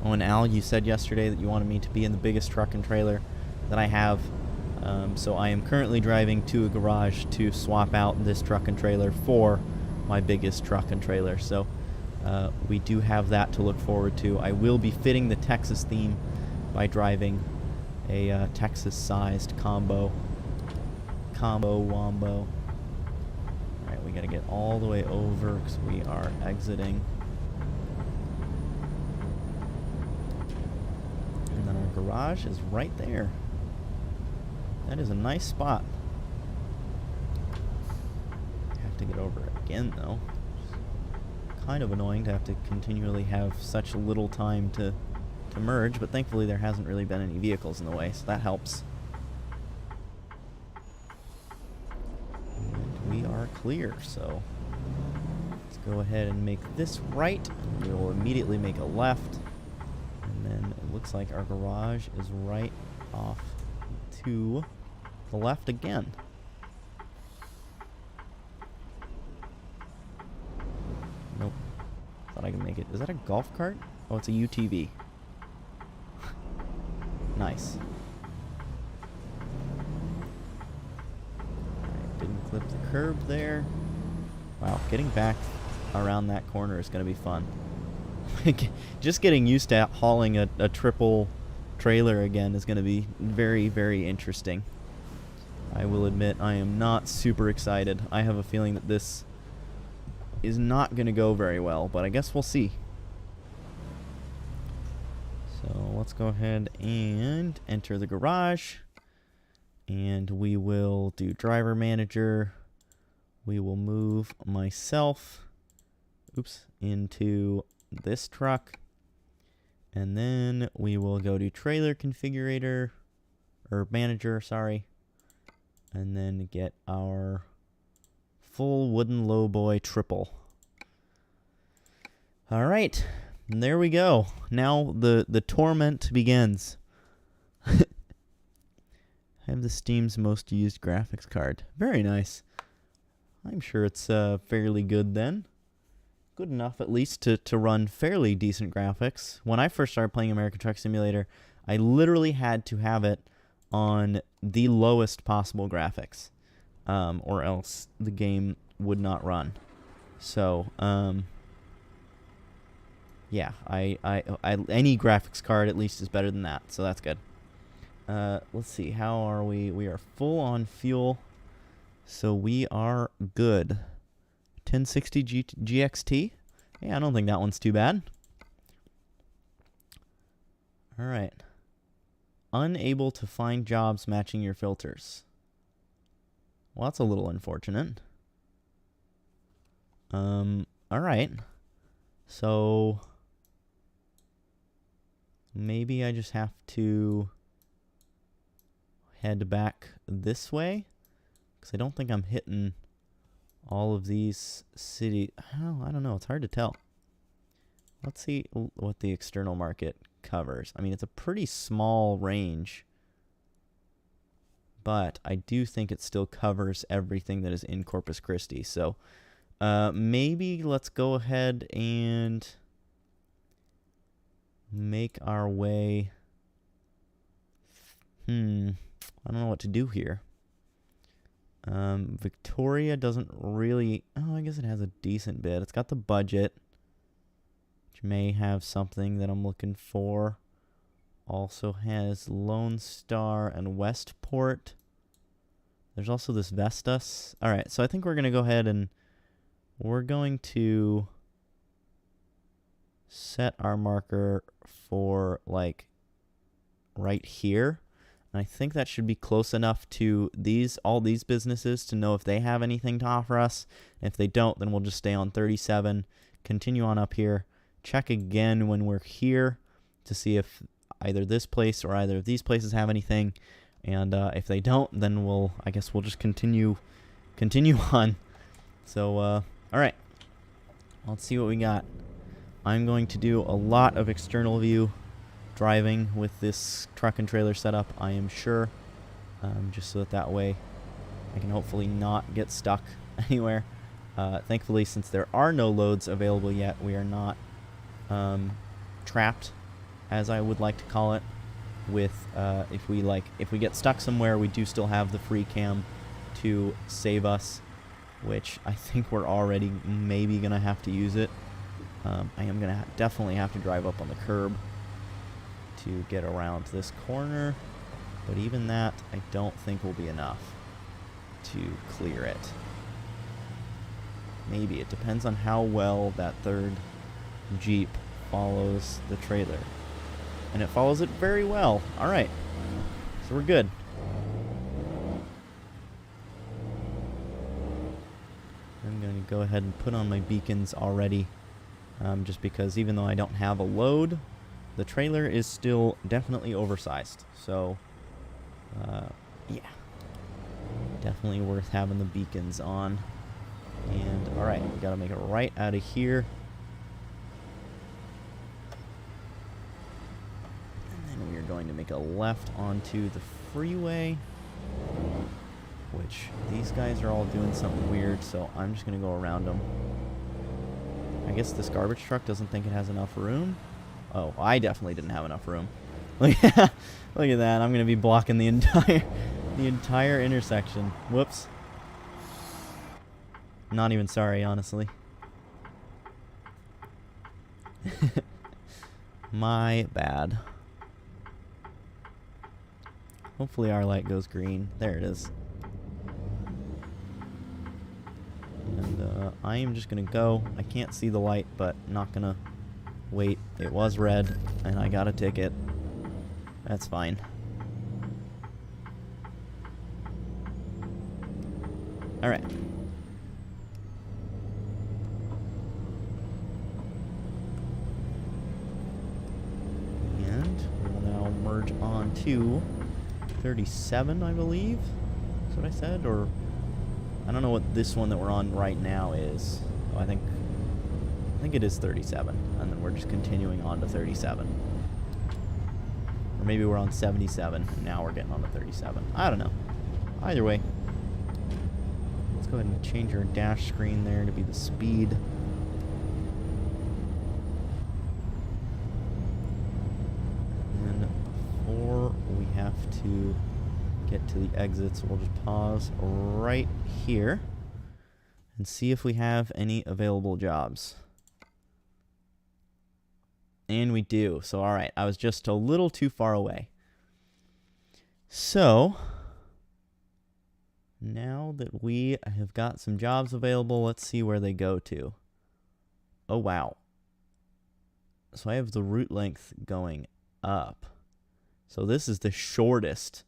Oh, and Al, you said yesterday that you wanted me to be in the biggest truck and trailer that I have. So I am currently driving to a garage to swap out this truck and trailer for my biggest truck and trailer. So we do have that to look forward to. I will be fitting the Texas theme by driving a Texas-sized combo wombo. Alright, we gotta get all the way over because we are exiting. And then our garage is right there. That is a nice spot. I have to get over it again, though. It's kind of annoying to have to continually have such little time to merge, but thankfully there hasn't really been any vehicles in the way, so that helps. clear, so let's go ahead and make this right. We will immediately make a left, and then it looks like our garage is right off to the left again. Nope. Thought I could make it. Is that a golf cart? Oh, it's a UTV. Nice. Alright, didn't clip the curb there. Wow, getting back around that corner is going to be fun. Just getting used to hauling a triple trailer again is going to be very, very interesting. I will admit I am not super excited. I have a feeling that this is not going to go very well, but I guess we'll see. So let's go ahead and enter the garage, and we will do driver manager. We will move myself, into this truck, and then we will go to trailer configurator, or manager, sorry, and then get our full wooden lowboy triple. All right, there we go. Now the torment begins. I have the Steam's most used graphics card. Very nice. I'm sure it's fairly good then. Good enough at least to run fairly decent graphics. When I first started playing American Truck Simulator, I literally had to have it on the lowest possible graphics, or else the game would not run. So, yeah, any graphics card at least is better than that, so that's good. Let's see, how are we? We are full on fuel, so we are good. 1060 GXT? Yeah, I don't think that one's too bad. Alright. Unable to find jobs matching your filters. Well, that's a little unfortunate. Alright. So maybe I just have to head back this way, because I don't think I'm hitting all of these city. Oh, I don't know. It's hard to tell. Let's see what the external market covers. I mean, it's a pretty small range, but I do think it still covers everything that is in Corpus Christi. So maybe let's go ahead and make our way. I don't know what to do here. Victoria doesn't really. Oh, I guess it has a decent bid. It's got the budget, which may have something that I'm looking for. Also has Lone Star and Westport. There's also this Vestas. All right, so I think we're going to go ahead and we're going to set our marker for like right here. And I think that should be close enough to all these businesses to know if they have anything to offer us. And if they don't, then we'll just stay on 37, continue on up here, check again when we're here to see if either this place or either of these places have anything. And if they don't, then I guess we'll just continue on. So, all right, let's see what we got. I'm going to do a lot of external view driving with this truck and trailer setup, I am sure, just so that way I can hopefully not get stuck anywhere. Thankfully, since there are no loads available yet, we are not trapped, as I would like to call it. With if we get stuck somewhere, we do still have the free cam to save us, which I think we're already maybe gonna have to use it. I am gonna definitely have to drive up on the curb to get around this corner, but even that I don't think will be enough to clear it. Maybe. It depends on how well that third Jeep follows the trailer. And it follows it very well. Alright, so we're good. I'm going to go ahead and put on my beacons already, just because even though I don't have a load, the trailer is still definitely oversized. So, yeah. Definitely worth having the beacons on. And, alright, we gotta make it right out of here. And then we are going to make a left onto the freeway. Which, these guys are all doing something weird, so I'm just gonna go around them. I guess this garbage truck doesn't think it has enough room. Oh, I definitely didn't have enough room. Look at that. I'm gonna be blocking the entire intersection. Whoops. Not even sorry, honestly. My bad. Hopefully our light goes green. There it is. And I am just gonna go. I can't see the light, but not gonna wait. It was red, and I got a ticket. That's fine. Alright. And we'll now merge on to 37, I believe. That's what I said, or I don't know what this one that we're on right now is. Oh, I think it is 37, and then we're just continuing on to 37. Or maybe we're on 77, and now we're getting on to 37. I don't know. Either way, let's go ahead and change our dash screen there to be the speed. And before we have to get to the exits, we'll just pause right here and see if we have any available jobs. And we do. So, all right, I was just a little too far away. So, now that we have got some jobs available, let's see where they go to. Oh, wow. So I have the route length going up. So this is the shortest.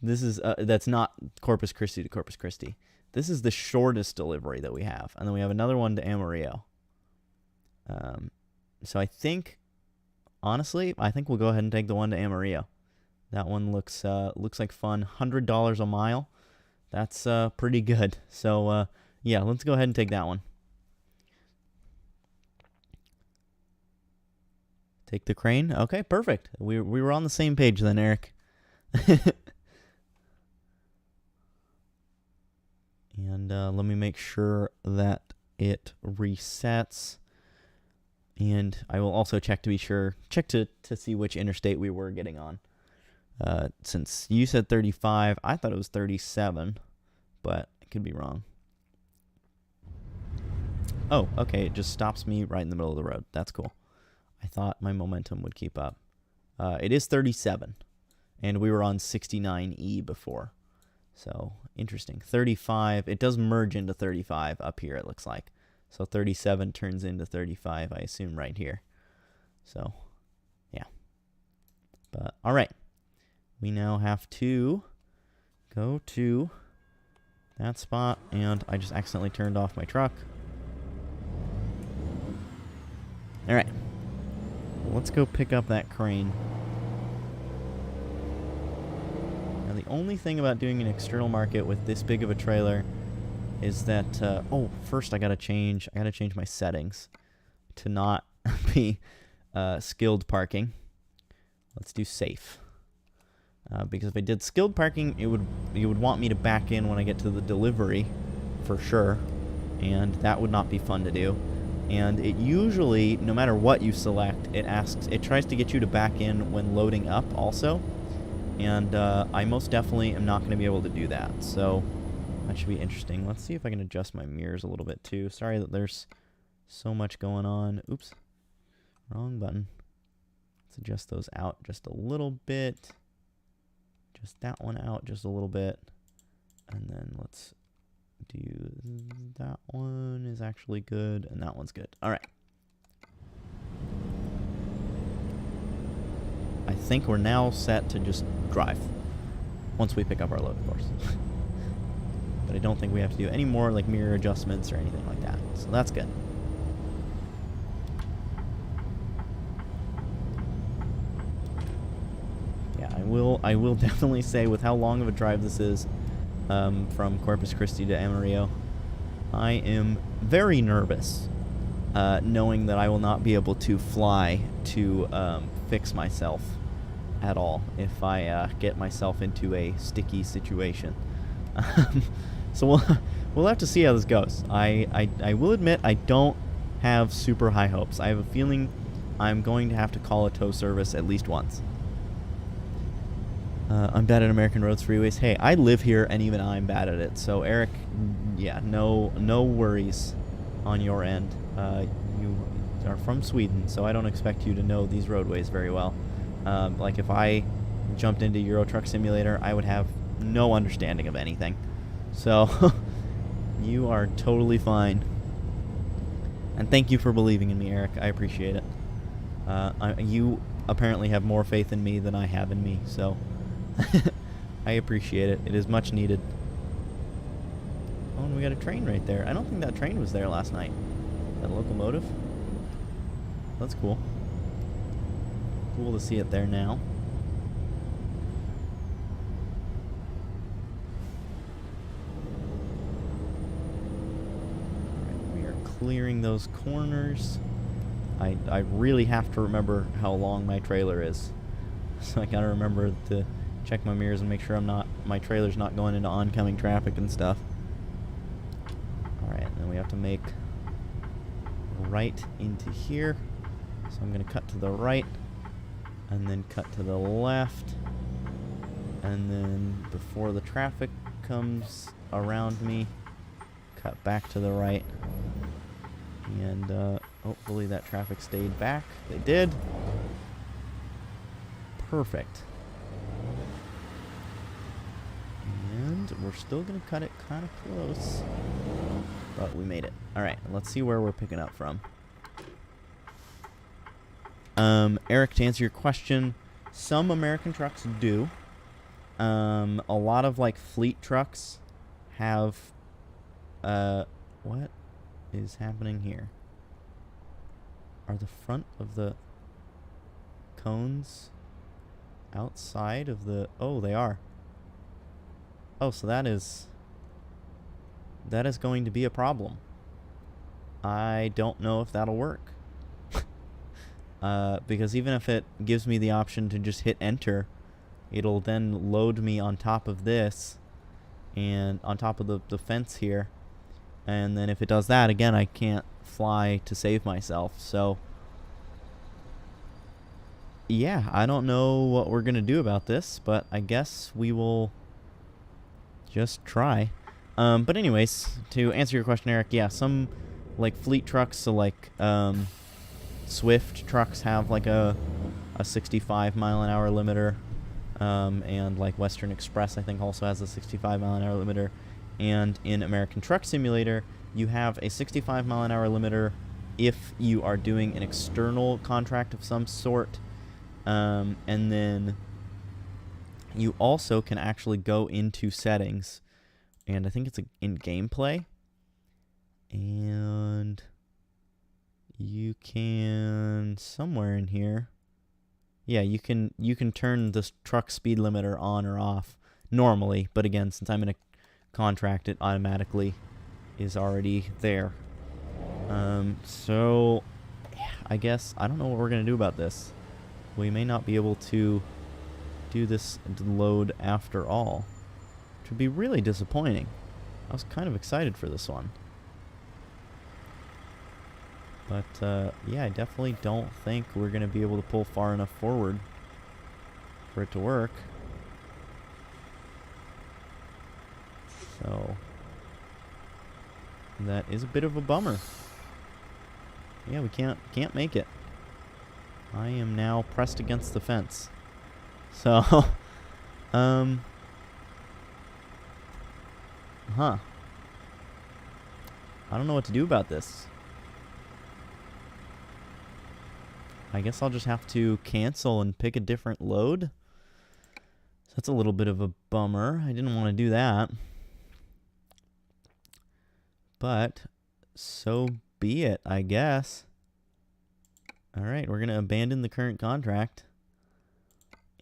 This is, that's not Corpus Christi to Corpus Christi. This is the shortest delivery that we have. And then we have another one to Amarillo. So I think, honestly, I think we'll go ahead and take the one to Amarillo. That one looks like fun. $100 a mile. That's pretty good. So yeah, let's go ahead and take that one. Take the crane. Okay, perfect. We were on the same page then, Eric. And let me make sure that it resets. And I will also check to be sure, to see which interstate we were getting on. Since you said 35, I thought it was 37, but I could be wrong. Oh, okay, it just stops me right in the middle of the road. That's cool. I thought my momentum would keep up. It is 37, and we were on 69E before. So, interesting. 35, it does merge into 35 up here, it looks like. So 37 turns into 35, I assume, right here. So, yeah. But, all right. We now have to go to that spot, and I just accidentally turned off my truck. All right. Let's go pick up that crane. Now, the only thing about doing an external market with this big of a trailer is that, oh, first I gotta change my settings to not be skilled parking. Let's do safe. Because if I did skilled parking, it would want me to back in when I get to the delivery, for sure, and that would not be fun to do. And it usually, no matter what you select, it tries to get you to back in when loading up also, and I most definitely am not going to be able to do that, so that should be interesting. Let's see if I can adjust my mirrors a little bit too. Sorry that there's so much going on. Oops, wrong button. Let's adjust those out just a little bit. Just that one out just a little bit. And then let's do that one is actually good, and that one's good. All right. I think we're now set to just drive once we pick up our load, of course. But I don't think we have to do any more like mirror adjustments or anything like that. So that's good. Yeah, I will definitely say with how long of a drive this is from Corpus Christi to Amarillo, I am very nervous, knowing that I will not be able to fly to fix myself at all if I get myself into a sticky situation. So we'll have to see how this goes. I will admit I don't have super high hopes. I have a feeling I'm going to have to call a tow service at least once. I'm bad at American roads, freeways. Hey, I live here, and even I'm bad at it. So, Eric, yeah, no worries on your end. You are from Sweden, so I don't expect you to know these roadways very well. Like, if I jumped into Euro Truck Simulator, I would have no understanding of anything. So, you are totally fine. And thank you for believing in me, Eric. I appreciate it. You apparently have more faith in me than I have in me, so I appreciate it. It is much needed. Oh, and we got a train right there. I don't think that train was there last night. That locomotive? That's cool. Cool to see it there now. Alright, we are clearing those corners. I really have to remember how long my trailer is. So I gotta remember to check my mirrors and make sure my trailer's not going into oncoming traffic and stuff. Alright, then we have to make right into here. So I'm gonna cut to the right, and then cut to the left, and then before the traffic comes around me, cut back to the right. And hopefully that traffic stayed back. They did. Perfect. And we're still going to cut it kind of close, but we made it. Alright, let's see where we're picking up from. Eric, to answer your question, some American trucks do. A lot of, like, fleet trucks have, what is happening here? Are the front of the cones outside of the... Oh, they are. Oh, so that is going to be a problem. I don't know if that'll work. Because even if it gives me the option to just hit enter, it'll then load me on top of this and on top of the fence here. And then if it does that, again, I can't fly to save myself. So, yeah, I don't know what we're going to do about this, but I guess we will just try. But anyways, to answer your question, Eric, yeah, some, like, fleet trucks, so, like, Swift trucks have, like, a 65-mile-an-hour limiter. And, like, Western Express, I think, also has a 65-mile-an-hour limiter. And in American Truck Simulator, you have a 65-mile-an-hour limiter if you are doing an external contract of some sort. And then you also can actually go into settings, and I think it's in gameplay, and you can somewhere in here, yeah, you can turn this truck speed limiter on or off normally, but again, since I'm in a contract, it automatically is already there. So yeah, I guess I don't know what we're gonna do about this. We may not be able to do this load after all, which would be really disappointing. I was kind of excited for this one. But, yeah, I definitely don't think we're going to be able to pull far enough forward for it to work. So, that is a bit of a bummer. Yeah, we can't make it. I am now pressed against the fence. So, huh. I don't know what to do about this. I guess I'll just have to cancel and pick a different load. So that's a little bit of a bummer. I didn't want to do that. But so be it, I guess. Alright, we're going to abandon the current contract.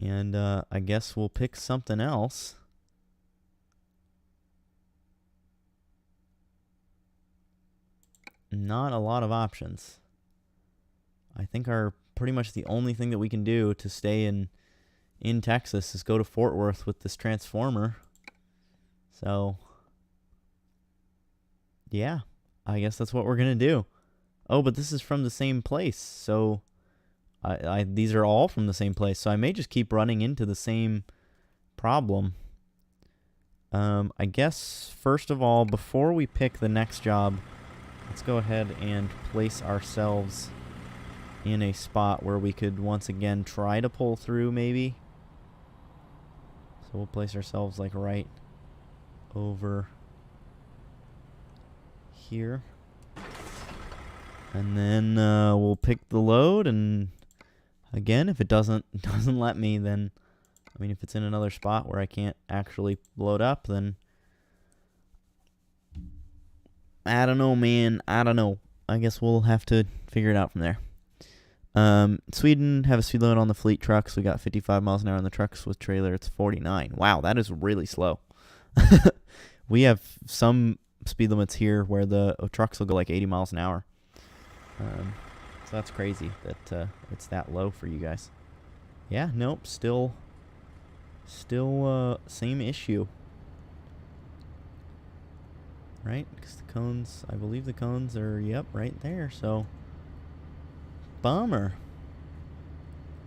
And I guess we'll pick something else. not a lot of options. I think our pretty much the only thing that we can do to stay in Texas is go to Fort Worth with this transformer. So, yeah, I guess that's what we're going to do. Oh, but this is from the same place. So, these are all from the same place. So I may just keep running into the same problem. I guess, first of all, before we pick the next job, let's go ahead and place ourselves in a spot where we could once again try to pull through, maybe. So we'll place ourselves like right over here. And then we'll pick the load, and again, if it doesn't let me, then, I mean, if it's in another spot where I can't actually load up, then I don't know, man. I don't know. I guess we'll have to figure it out from there. Sweden have a speed limit on the fleet trucks. We got 55 miles an hour on the trucks. With trailer, it's 49. Wow, that is really slow. We have some speed limits here where the trucks will go like 80 miles an hour. So that's crazy that it's that low for you guys. Yeah, nope, still same issue. Right? Because the cones, I believe the cones are, yep, right there. So, bummer.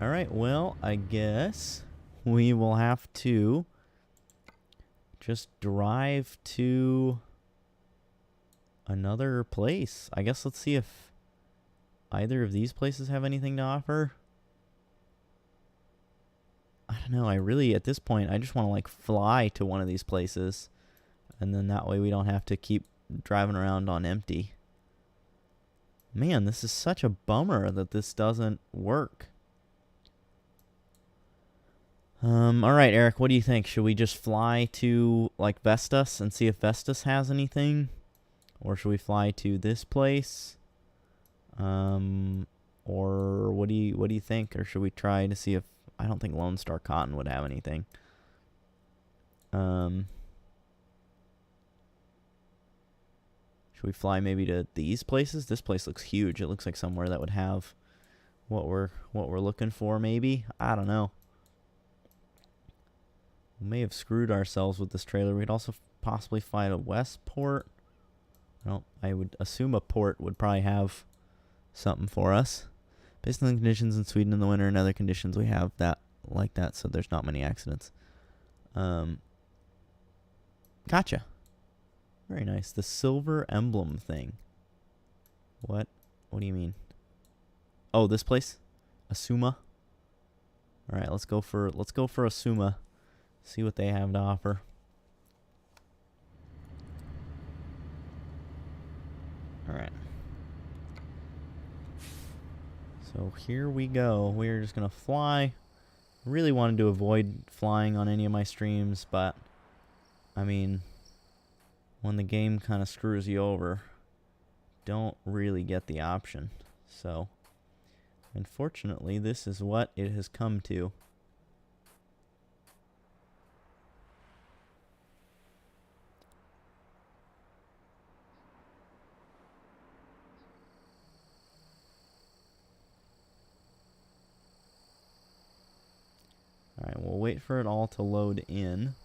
Alright, well, I guess we will have to just drive to another place. I guess let's see if either of these places have anything to offer. I don't know. I really, at this point, I just want to like fly to one of these places. And then that way we don't have to keep driving around on empty. Man, this is such a bummer that this doesn't work. Alright, Eric, what do you think? Should we just fly to, like, Vestas and see if Vestas has anything? Or should we fly to this place? Or what do you think? Or should we try to see if, I don't think Lone Star Cotton would have anything. Should we fly maybe to these places? This place looks huge. It looks like somewhere that would have what we're looking for, maybe. I don't know. We may have screwed ourselves with this trailer. We'd also possibly fly to Westport. Well, I would assume a port would probably have something for us. Based on the conditions in Sweden in the winter and other conditions, we have that like that, so there's not many accidents. Gotcha. Very nice. The silver emblem thing. What? What do you mean? Oh, this place? Asuma? Alright, let's go for Asuma. See what they have to offer. Alright. So here we go. We're just gonna fly. Really wanted to avoid flying on any of my streams, but I mean, when the game kind of screws you over, don't really get the option. So, unfortunately, this is what it has come to. Alright, we'll wait for it all to load in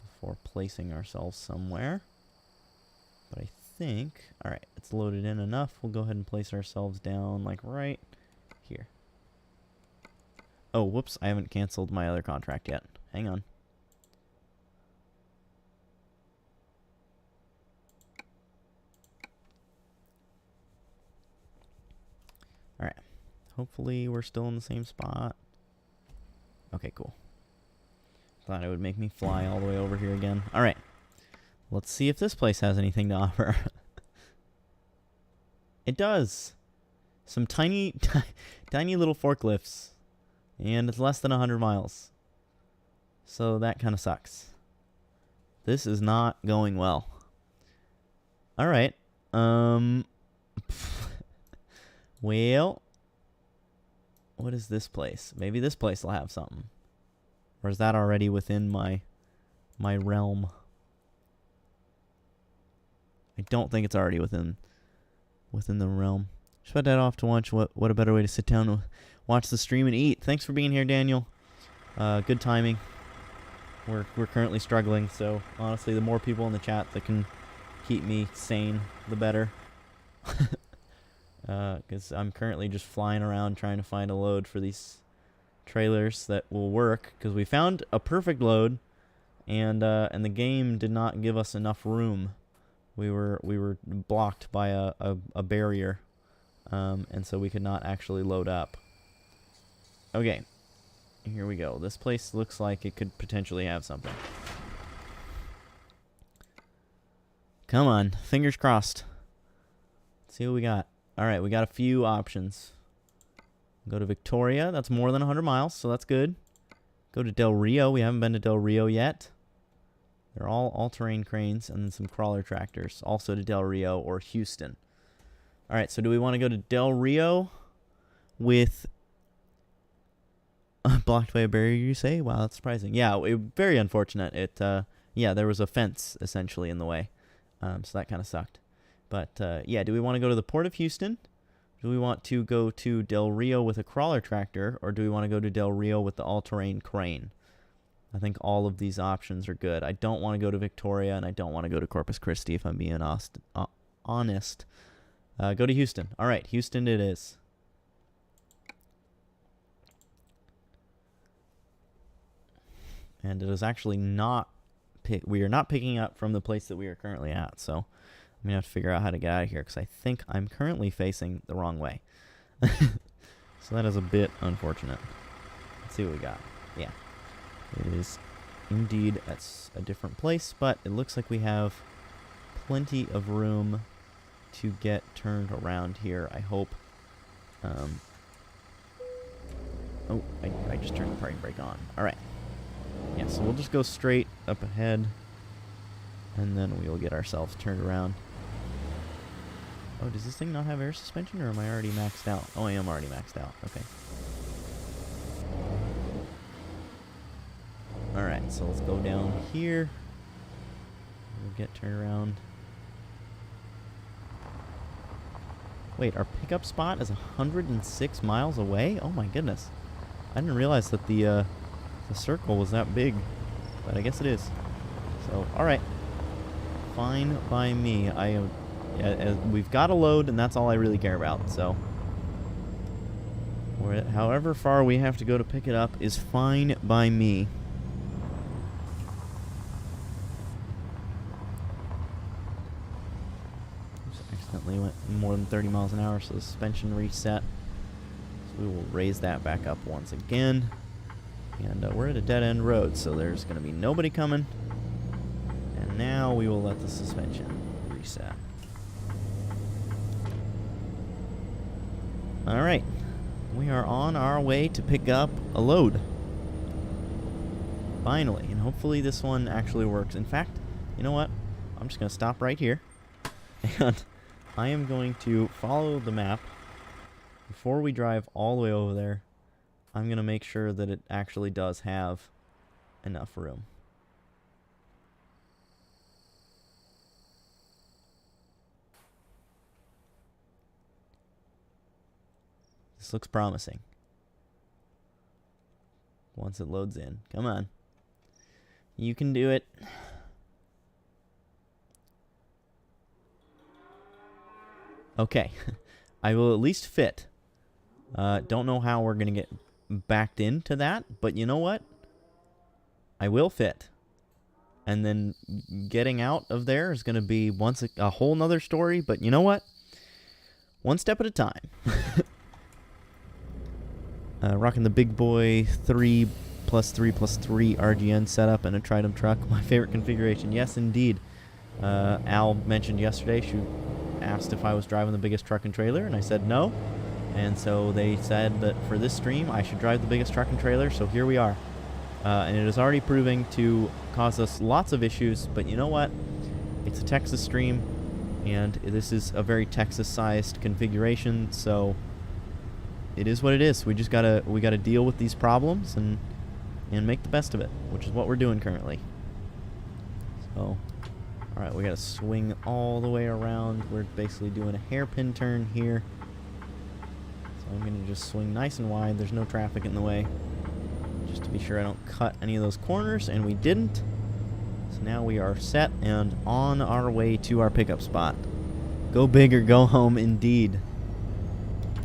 before placing ourselves somewhere. But I think, alright, it's loaded in enough. We'll go ahead and place ourselves down, like, right here. Oh, whoops, I haven't canceled my other contract yet. Hang on. Alright. Hopefully we're still in the same spot. Okay, cool. Thought it would make me fly all the way over here again. Alright. Let's see if this place has anything to offer. It does. Some tiny, tiny little forklifts. And it's less than 100 miles. So that kind of sucks. This is not going well. Alright. Well, what is this place? Maybe this place will have something. Or is that already within my realm? I don't think it's already within within the realm. Just about to head off to watch what a better way to sit down and watch the stream and eat. Thanks for being here, Daniel. Good timing. We're currently struggling, so honestly, the more people in the chat that can keep me sane, the better. Because I'm currently just flying around trying to find a load for these trailers that will work. Because we found a perfect load, and the game did not give us enough room. We were blocked by a barrier, and so we could not actually load up. Okay, here we go. This place looks like it could potentially have something. Come on, fingers crossed. Let's see what we got. All right, we got a few options. Go to Victoria. That's more than 100 miles, so that's good. Go to Del Rio. We haven't been to Del Rio yet. They're all all-terrain cranes and then some crawler tractors. Also to Del Rio or Houston. All right, so do we want to go to Del Rio with... blocked by a barrier, you say? Wow, that's surprising. Yeah, very unfortunate. Yeah, there was a fence, essentially, in the way. So that kind of sucked. But, yeah, do we want to go to the Port of Houston? Do we want to go to Del Rio with a crawler tractor? Or do we want to go to Del Rio with the all-terrain crane? I think all of these options are good. I don't want to go to Victoria, and I don't want to go to Corpus Christi, if I'm being honest. Go to Houston. All right, Houston it is. And it is actually not... we are not picking up from the place that we are currently at, so... I'm going to have to figure out how to get out of here, because I think I'm currently facing the wrong way. So that is a bit unfortunate. Let's see what we got. Yeah. It is indeed that's a different place, but it looks like we have plenty of room to get turned around here, I hope. Oh, I just turned the parking brake on. All right. Yeah, so we'll just go straight up ahead, and then we will get ourselves turned around. Oh, does this thing not have air suspension, or am I already maxed out? Oh, I am already maxed out. Okay. Alright, so let's go down here. We'll get turned around. Wait, our pickup spot is 106 miles away? Oh my goodness. I didn't realize that the circle was that big, but I guess it is. So, alright. Fine by me. We've got a load, and that's all I really care about, so... however far we have to go to pick it up is fine by me. Just accidentally went more than 30 miles an hour, so the suspension reset. So we will raise that back up once again. And we're at a dead-end road, so there's going to be nobody coming. And now we will let the suspension reset. Alright. We are on our way to pick up a load. Finally. And hopefully this one actually works. In fact, you know what? I'm just going to stop right here. And I am going to follow the map. Before we drive all the way over there, I'm going to make sure that it actually does have enough room. This looks promising. Once it loads in. Come on. You can do it. Okay. I will at least fit. Don't know how we're going to get backed into that, but you know what? I will fit. And then getting out of there is going to be a whole nother story, but you know what? One step at a time. Rocking the big boy 3+3+3 RGN setup and a Tridem truck. My favorite configuration. Yes, indeed. Al mentioned yesterday, she asked if I was driving the biggest truck and trailer, and I said no. And so they said that for this stream, I should drive the biggest truck and trailer, so here we are. And it is already proving to cause us lots of issues, but you know what? It's a Texas stream, and this is a very Texas-sized configuration, so it is what it is. We just gotta deal with these problems and make the best of it, which is what we're doing currently. So, Alright, we gotta swing all the way around. We're basically doing a hairpin turn here. So I'm gonna just swing nice and wide. There's no traffic in the way. Just to be sure I don't cut any of those corners, and we didn't. So now we are set and on our way to our pickup spot. Go big or go home, indeed.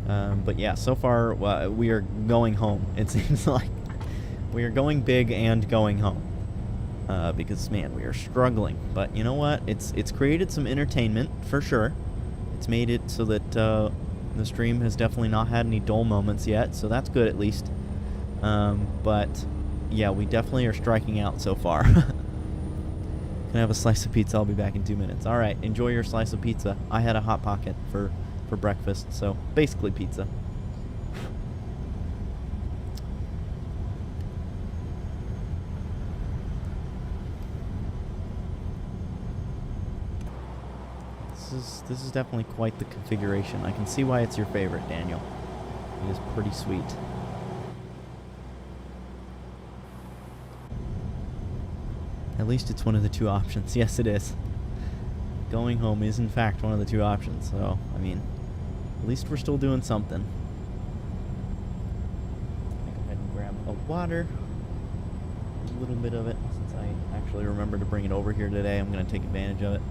But yeah, so far we are going home. It seems like we are going big and going home. Because, man, we are struggling. But you know what? It's created some entertainment, for sure. It's made it so that the stream has definitely not had any dull moments yet, so that's good at least. But, yeah, we definitely are striking out so far. Can I have a slice of pizza? I'll be back in 2 minutes. Alright, enjoy your slice of pizza. I had a Hot Pocket for breakfast, so basically pizza. This is definitely quite the configuration. I can see why it's your favorite, Daniel. It is pretty sweet. At least it's one of the two options. Yes, it is. Going home is, in fact, one of the two options. So, I mean, at least we're still doing something. I'll go ahead and grab a water. A little bit of it. Since I actually remembered to bring it over here today, I'm going to take advantage of it.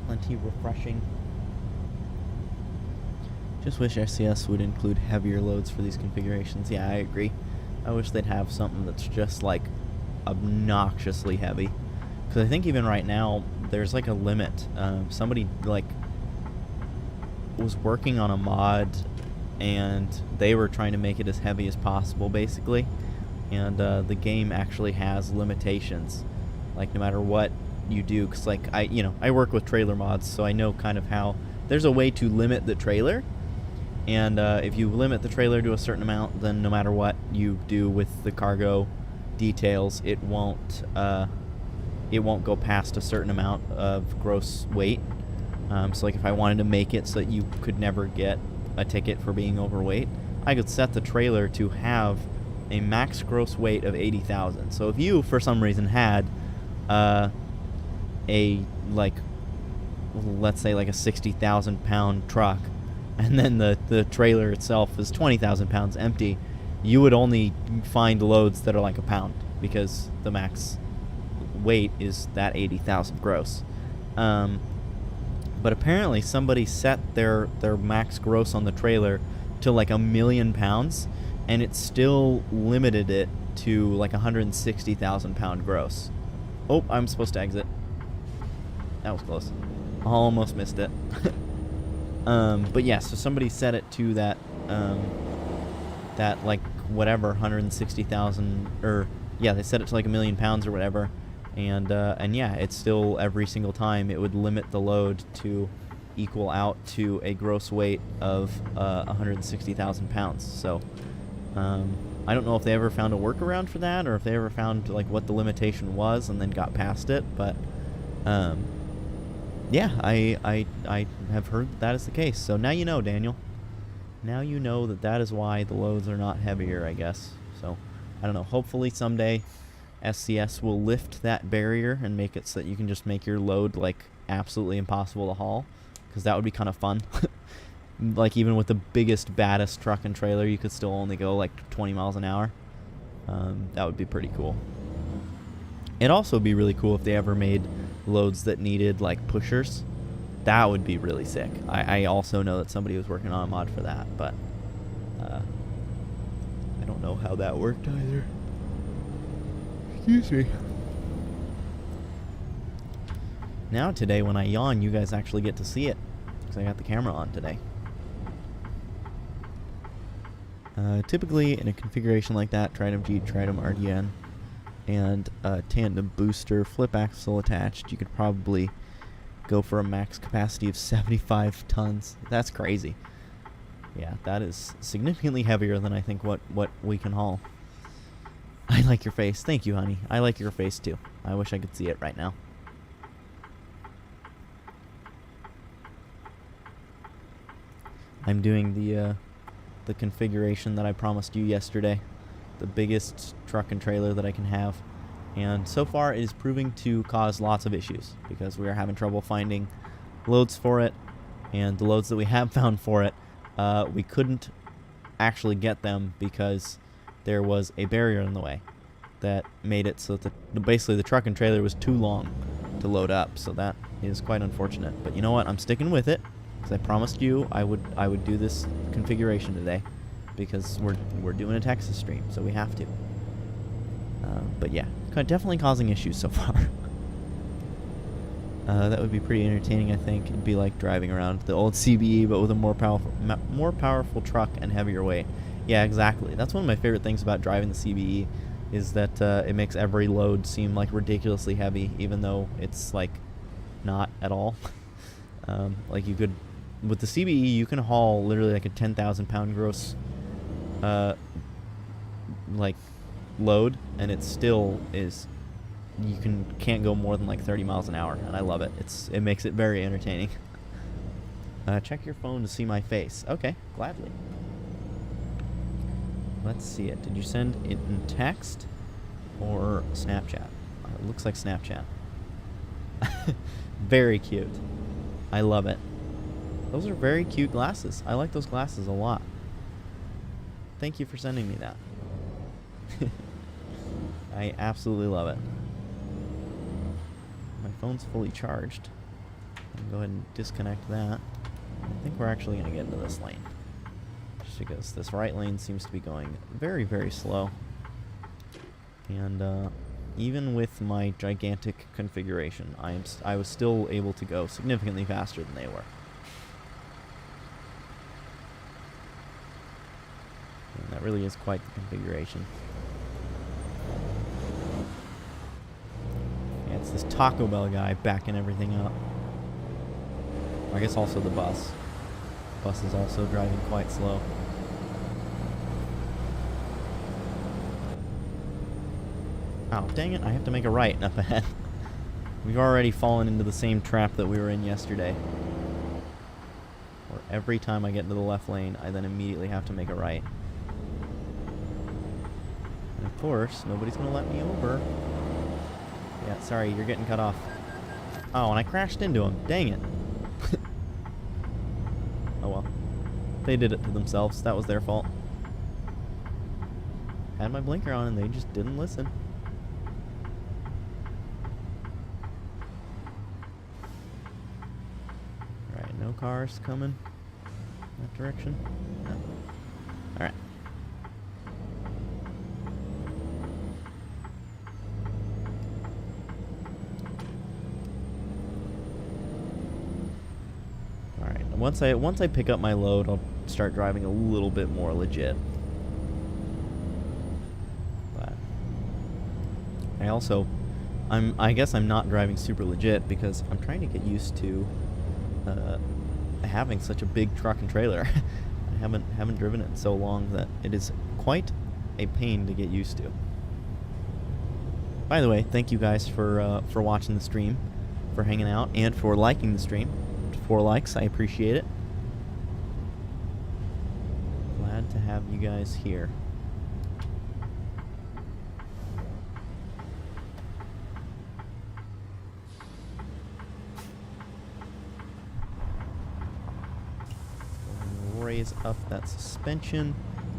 Plenty refreshing. Just wish SCS would include heavier loads for these configurations. Yeah, I agree. I wish they'd have something that's just like obnoxiously heavy. Because I think even right now there's like a limit. Somebody like was working on a mod and they were trying to make it as heavy as possible, basically. And the game actually has limitations. Like no matter what you do, because like I work with trailer mods, so I know kind of how there's a way to limit the trailer. And if you limit the trailer to a certain amount, then no matter what you do with the cargo details, it won't go past a certain amount of gross weight. So like if I wanted to make it so that you could never get a ticket for being overweight, I could set the trailer to have a max gross weight of 80,000. So if you, for some reason, had a like, let's say like a 60,000 pound truck, and then the trailer itself is 20,000 pounds empty, you would only find loads that are like a pound, because the max weight is that 80,000 gross. But apparently somebody set their max gross on the trailer to like 1,000,000 pounds, and it still limited it to like 160,000 pound gross. Oh, I'm supposed to exit. That was close. Almost missed it. But yeah, so somebody set it to that, that like whatever 160,000, or yeah, they set it to like 1,000,000 pounds or whatever, and yeah, it's still every single time it would limit the load to equal out to a gross weight of 160,000 pounds. So I don't know if they ever found a workaround for that, or if they ever found like what the limitation was and then got past it, but yeah, I have heard that is the case. So now you know, Daniel. Now you know that is why the loads are not heavier, I guess. So, I don't know. Hopefully someday SCS will lift that barrier and make it so that you can just make your load, like, absolutely impossible to haul. Because that would be kind of fun. Like, even with the biggest, baddest truck and trailer, you could still only go, like, 20 miles an hour. That would be pretty cool. It'd also be really cool if they ever made loads that needed like pushers. That would be really sick. I also know that somebody was working on a mod for that, but I don't know how that worked either. Excuse me. Now today when I yawn, you guys actually get to see it, because I got the camera on today. Typically in a configuration like that, Triton G, Triton RDN, and a tandem booster flip axle attached, you could probably go for a max capacity of 75 tons. That's crazy. Yeah, that is significantly heavier than I think what we can haul. I like your face. Thank you, honey. I like your face too. I wish I could see it right now. I'm doing the the configuration that I promised you yesterday. The biggest truck and trailer that I can have. And so far it is proving to cause lots of issues because we are having trouble finding loads for it. And the loads that we have found for it, we couldn't actually get them because there was a barrier in the way that made it so that basically the truck and trailer was too long to load up. So that is quite unfortunate. But you know what? I'm sticking with it because I promised you I would do this configuration today because we're doing a Texas stream, so we have to. But yeah, definitely causing issues so far. That would be pretty entertaining, I think. It'd be like driving around the old CBE, but with a more powerful truck and heavier weight. Yeah, exactly. That's one of my favorite things about driving the CBE, is that it makes every load seem like ridiculously heavy, even though it's like not at all. Like you could, with the CBE, you can haul literally like a 10,000 pound gross, like load, and it still is. You can't go more than like 30 miles an hour, and I love it. It makes it very entertaining. Check your phone to see my face. Okay, gladly. Let's see it. Did you send it in text or Snapchat? It looks like Snapchat. Very cute. I love it. Those are very cute glasses. I like those glasses a lot. Thank you for sending me that. I absolutely love it. My phone's fully charged. I'll go ahead and disconnect that. I think we're actually going to get into this lane. Just because this right lane seems to be going very, very slow. And even with my gigantic configuration, I was still able to go significantly faster than they were. And that really is quite the configuration. Yeah, it's this Taco Bell guy backing everything up. I guess also the bus. The bus is also driving quite slow. Oh, dang it, I have to make a right up ahead. We've already fallen into the same trap that we were in yesterday. Where every time I get into the left lane, I then immediately have to make a right. And of course, nobody's going to let me over. Yeah, sorry, you're getting cut off. Oh, and I crashed into him. Dang it. Oh well. They did it to themselves. That was their fault. Had my blinker on and they just didn't listen. Alright, no cars coming that direction. No. Alright. Once I pick up my load, I'll start driving a little bit more legit. But I guess I'm not driving super legit because I'm trying to get used to having such a big truck and trailer. I haven't driven it in so long that it is quite a pain to get used to. By the way, thank you guys for watching the stream, for hanging out, and for liking the stream. 4 likes, I appreciate it. Glad to have you guys here. Raise up that suspension,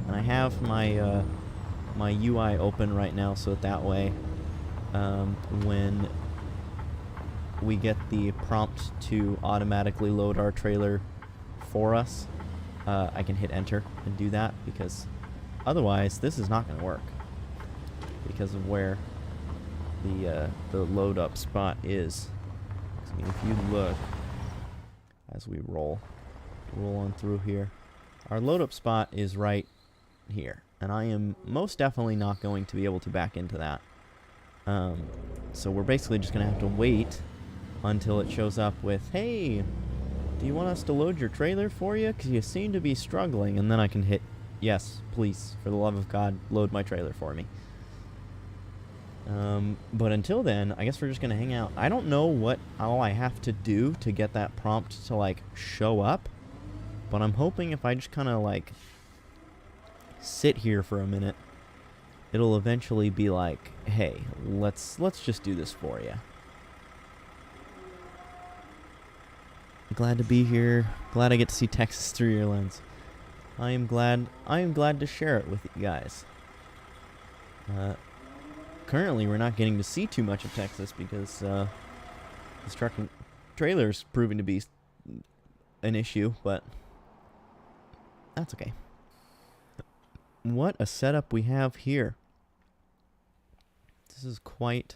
and I have my my UI open right now, so that way when we get the prompt to automatically load our trailer for us, I can hit enter and do that, because otherwise this is not going to work because of where the load up spot is. I mean, if you look as we roll on through here, our load up spot is right here, and I am most definitely not going to be able to back into that. So we're basically just going to have to wait until it shows up with, hey, do you want us to load your trailer for you? Because you seem to be struggling. And then I can hit, yes, please, for the love of God, load my trailer for me. But until then, I guess we're just going to hang out. I don't know what all I have to do to get that prompt to, like, show up. But I'm hoping if I just kind of, like, sit here for a minute, it'll eventually be like, hey, let's just do this for you. Glad to be here. Glad I get to see Texas through your lens. I am glad to share it with you guys. Currently, we're not getting to see too much of Texas because this truck and trailer's proving to be an issue, but that's okay. What a setup we have here. This is quite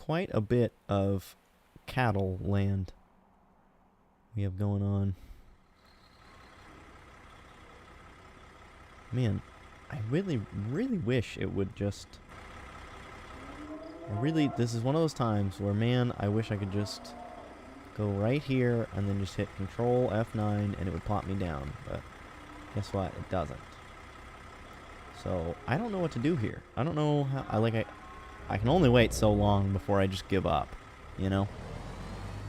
a bit of cattle land we have going on. Man, I really wish it would just... this is one of those times where, man, I wish I could just go right here and then just hit Control F9 and it would plop me down. But guess what? It doesn't. So I don't know what to do here. I don't know how... I can only wait so long before I just give up, you know?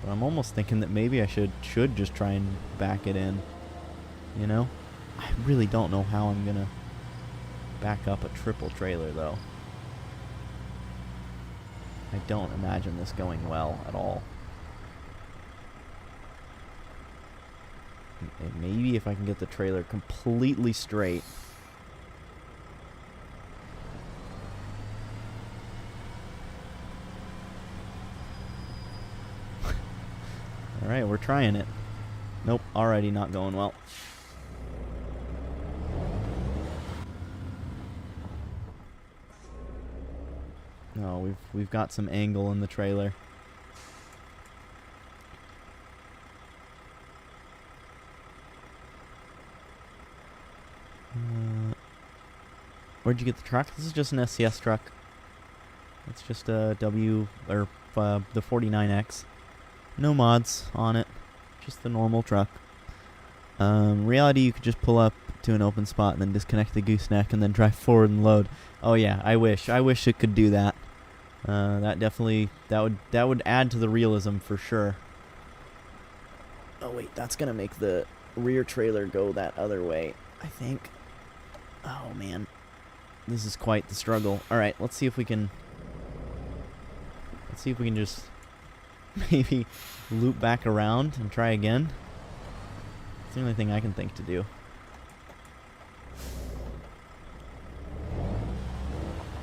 But I'm almost thinking that maybe I should just try and back it in, you know? I really don't know how I'm gonna back up a triple trailer, though. I don't imagine this going well at all. And maybe if I can get the trailer completely straight. Alright, we're trying it. Nope, already not going well. No, we've got some angle in the trailer. Where'd you get the truck? This is just an SCS truck. It's just a the 49X. No mods on it. Just the normal truck. Reality, you could just pull up to an open spot and then disconnect the gooseneck and then drive forward and load. Oh yeah, I wish it could do that. That would add to the realism for sure. Oh wait, that's gonna make the rear trailer go that other way, I think. Oh man, this is quite the struggle. All right, let's see if we can just maybe loop back around and try again. It's the only thing I can think to do.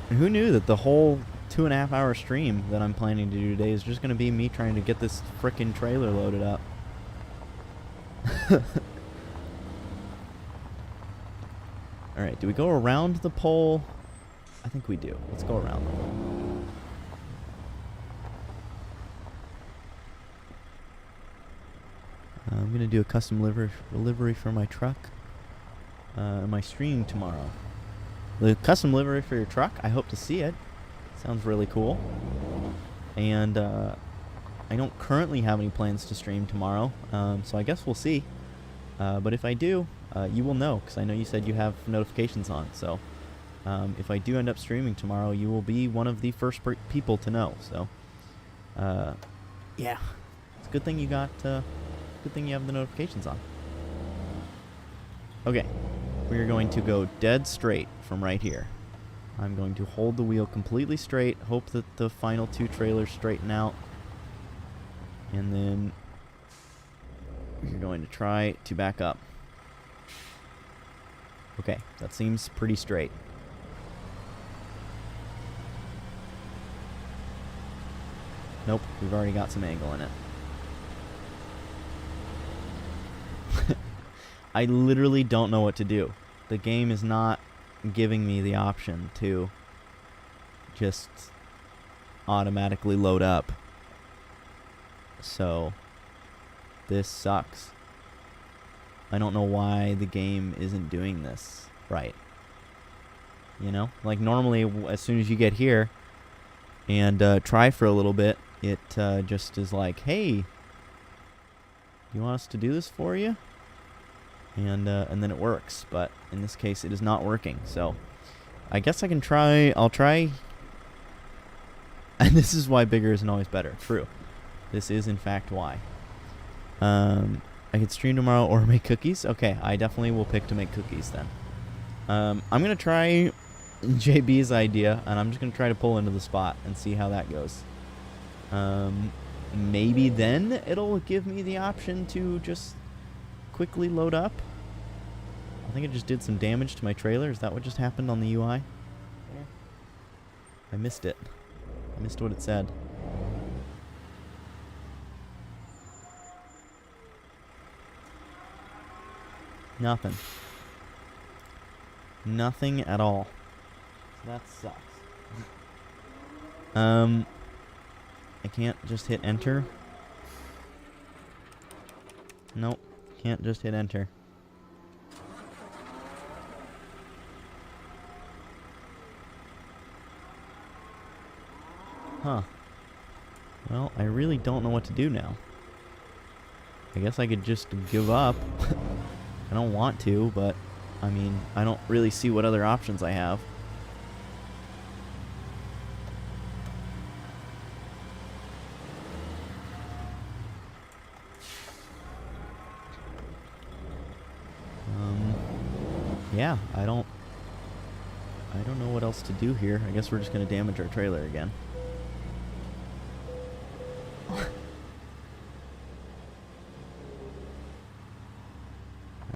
And who knew that the whole 2.5 hour stream that I'm planning to do today is just going to be me trying to get this frickin' trailer loaded up. Alright, do we go around the pole? I think we do. Let's go around the pole. I'm going to do a custom livery for my truck. My stream tomorrow. The custom livery for your truck, I hope to see it. Sounds really cool. And I don't currently have any plans to stream tomorrow, so I guess we'll see. But if I do, you will know, because I know you said you have notifications on. So if I do end up streaming tomorrow, you will be one of the first people to know. So yeah, it's a good thing you got. Good thing you have the notifications on. Okay, we are going to go dead straight from right here. I'm going to hold the wheel completely straight, hope that the final two trailers straighten out, and then we're going to try to back up. Okay, that seems pretty straight. Nope, we've already got some angle in it. I literally don't know what to do. The game is not giving me the option to just automatically load up. So this sucks. I don't know why the game isn't doing this right. You know, like normally as soon as you get here and try for a little bit, it just is like, hey, you want us to do this for you? And then it works, but in this case it is not working. So I guess I can try. I'll try. And this is why bigger isn't always better. True. This is in fact why. I could stream tomorrow or make cookies. Okay, I definitely will pick to make cookies then. I'm going to try JB's idea, and I'm just going to try to pull into the spot and see how that goes. Maybe then it'll give me the option to just quickly load up. I think it just did some damage to my trailer. Is that what just happened on the UI? Yeah. I missed it. I missed what it said. Nothing. Nothing at all. So that sucks. I can't just hit enter. Nope. Can't just hit enter. Huh. Well, I really don't know what to do now. I guess I could just give up. I don't want to, but I mean, I don't really see what other options I have. Yeah, I don't know what else to do here. I guess we're just gonna damage our trailer again.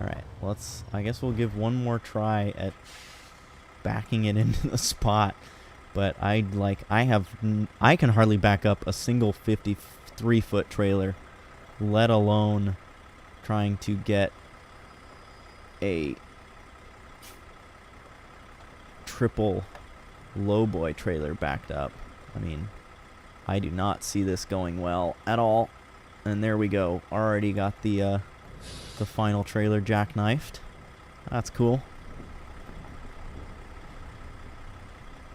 Alright, I guess we'll give one more try at backing it into the spot. But I can hardly back up a single 53-foot trailer, let alone trying to get a triple lowboy trailer backed up. I mean, I do not see this going well at all. And there we go. Already got the final trailer jackknifed. That's cool.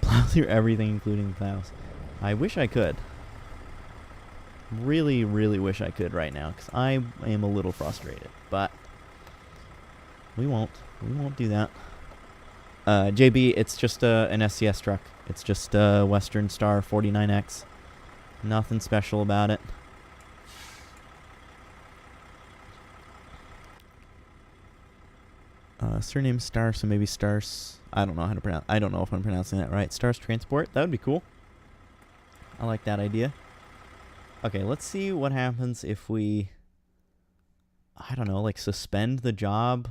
Plow through everything, including the plows. I wish I could. Really, really wish I could right now, because I am a little frustrated. But we won't. We won't do that. JB, it's just an SCS truck. It's just a Western Star 49X. Nothing special about it. Surname Star, so maybe Stars. I don't know how to pronounce. I don't know if I'm pronouncing that right. Stars Transport. That would be cool. I like that idea. Okay, let's see what happens if we, I don't know, like suspend the job.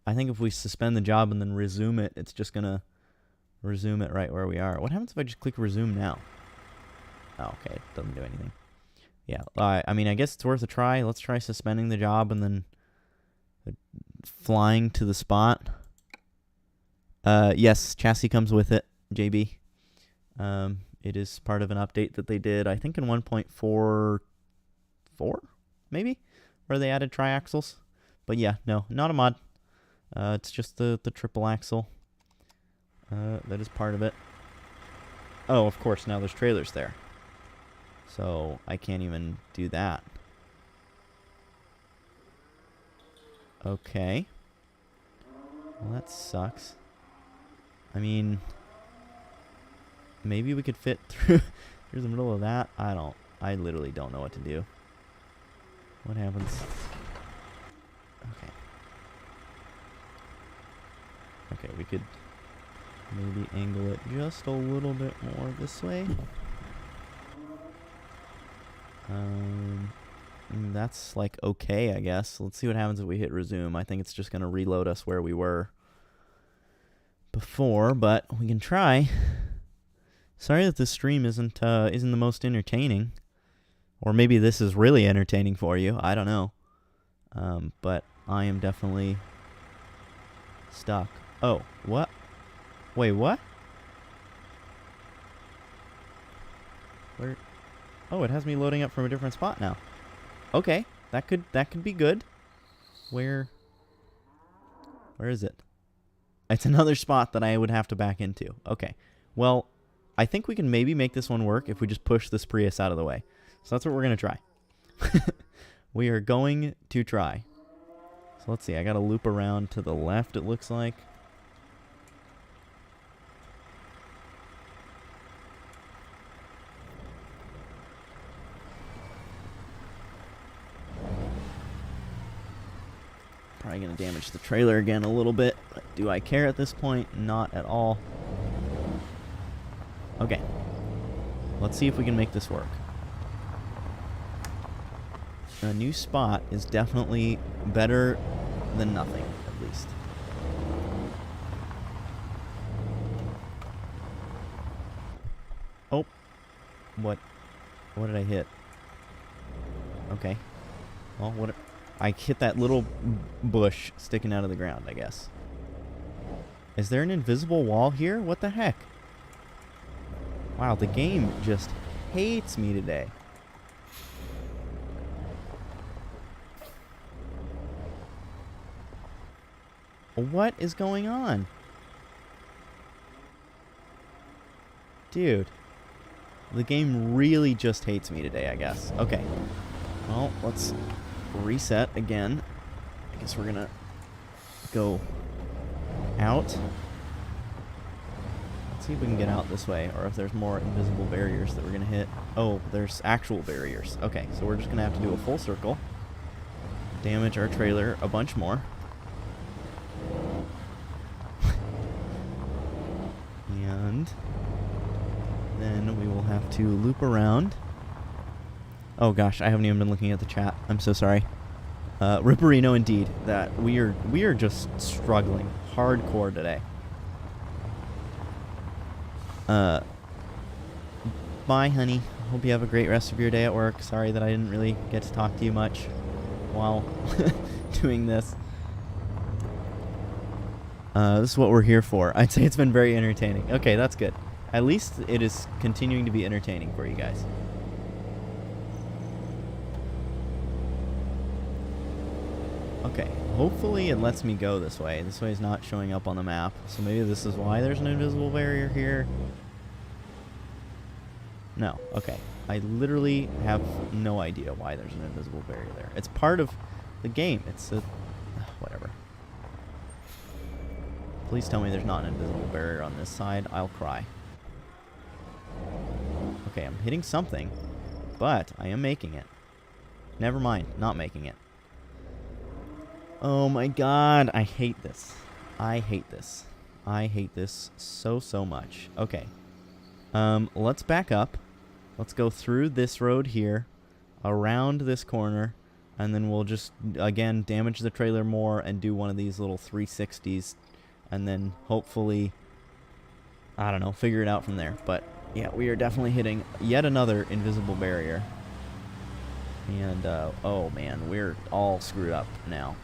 I think if we suspend the job and then resume it, it's just gonna resume it right where we are. What happens if I just click resume now? Oh, okay, it doesn't do anything. Yeah, I mean, I guess it's worth a try. Let's try suspending the job and then flying to the spot. Yes, chassis comes with it, JB. It is part of an update that they did, I think in 1.44, maybe, where they added triaxles. But yeah, no, not a mod. It's just the triple axle. That is part of it. Oh, of course, now there's trailers there. So I can't even do that. Okay. Well, that sucks. I mean, maybe we could fit through the middle of that. I literally don't know what to do. What happens? Okay. Okay, we could maybe angle it just a little bit more this way. That's like okay, I guess. Let's see what happens if we hit resume. I think it's just gonna reload us where we were before, but we can try. Sorry that this stream isn't the most entertaining, or maybe this is really entertaining for you. I don't know, but I am definitely stuck. Oh, what? Wait, what? Where? Oh, it has me loading up from a different spot now. Okay, that could be good. Where is it? It's another spot that I would have to back into. Okay. Well, I think we can maybe make this one work if we just push this Prius out of the way. So that's what we're going to try. We are going to try. So let's see. I got to loop around to the left, it looks like. Probably probably going to damage the trailer again a little bit. But do I care at this point? Not at all. Okay. Let's see if we can make this work. A new spot is definitely better than nothing, at least. Oh. What did I hit? Okay. Well, what... I hit that little bush sticking out of the ground, I guess. Is there an invisible wall here? What the heck? Wow, the game just hates me today. What is going on? Dude. The game really just hates me today, I guess. Okay. Well, let's reset again. I guess we're gonna go out. Let's see if we can get out this way, or if there's more invisible barriers that we're gonna hit. Oh, there's actual barriers. Okay, so we're just gonna have to do a full circle. Damage our trailer a bunch more. And then we will have to loop around. Oh gosh, I haven't even been looking at the chat. I'm so sorry. Ripperino indeed. That we are just struggling hardcore today. Bye, honey. Hope you have a great rest of your day at work. Sorry that I didn't really get to talk to you much while doing this. This is what we're here for. I'd say it's been very entertaining. Okay, that's good. At least it is continuing to be entertaining for you guys. Okay, hopefully it lets me go this way. This way is not showing up on the map. So maybe this is why there's an invisible barrier here. No, okay. I literally have no idea why there's an invisible barrier there. It's part of the game. It's a... whatever. Please tell me there's not an invisible barrier on this side. I'll cry. Okay, I'm hitting something, but I am making it. Never mind, not making it. Oh my god, I hate this. I hate this. I hate this so, so much. Okay. Let's back up. Let's go through this road here, around this corner, and then we'll just, again, damage the trailer more and do one of these little 360s, and then hopefully, I don't know, figure it out from there. But, yeah, we are definitely hitting yet another invisible barrier. And, oh man, we're all screwed up now.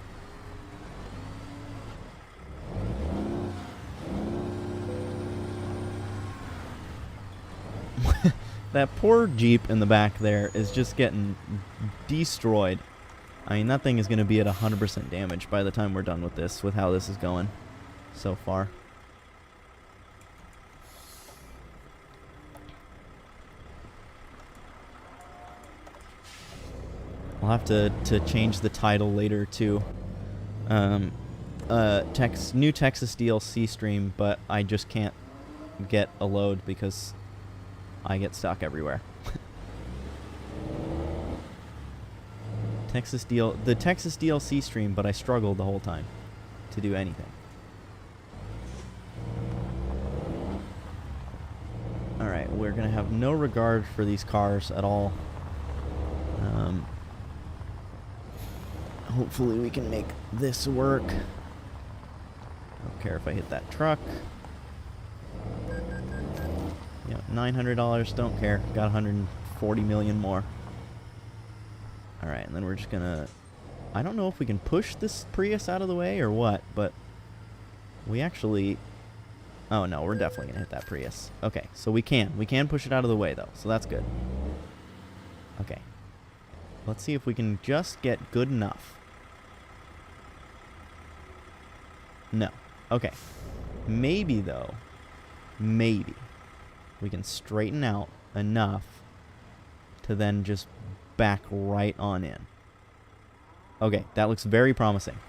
That poor Jeep in the back there is just getting destroyed. I mean, that thing is going to be at 100% damage by the time we're done with this, with how this is going so far. I'll have to change the title later to new Texas DLC stream, but I just can't get a load because I get stuck everywhere. The Texas DLC stream, but I struggled the whole time to do anything. Alright, we're going to have no regard for these cars at all. Hopefully we can make this work. Don't care if I hit that truck. Yeah, $900, don't care. Got 140 million more. Alright, and then we're just gonna... I don't know if we can push this Prius out of the way or what, but we actually... Oh no, we're definitely gonna hit that Prius. Okay, so we can. We can push it out of the way though, so that's good. Okay. Let's see if we can just get good enough. No. Okay. Maybe, though, maybe we can straighten out enough to then just back right on in. Okay, that looks very promising.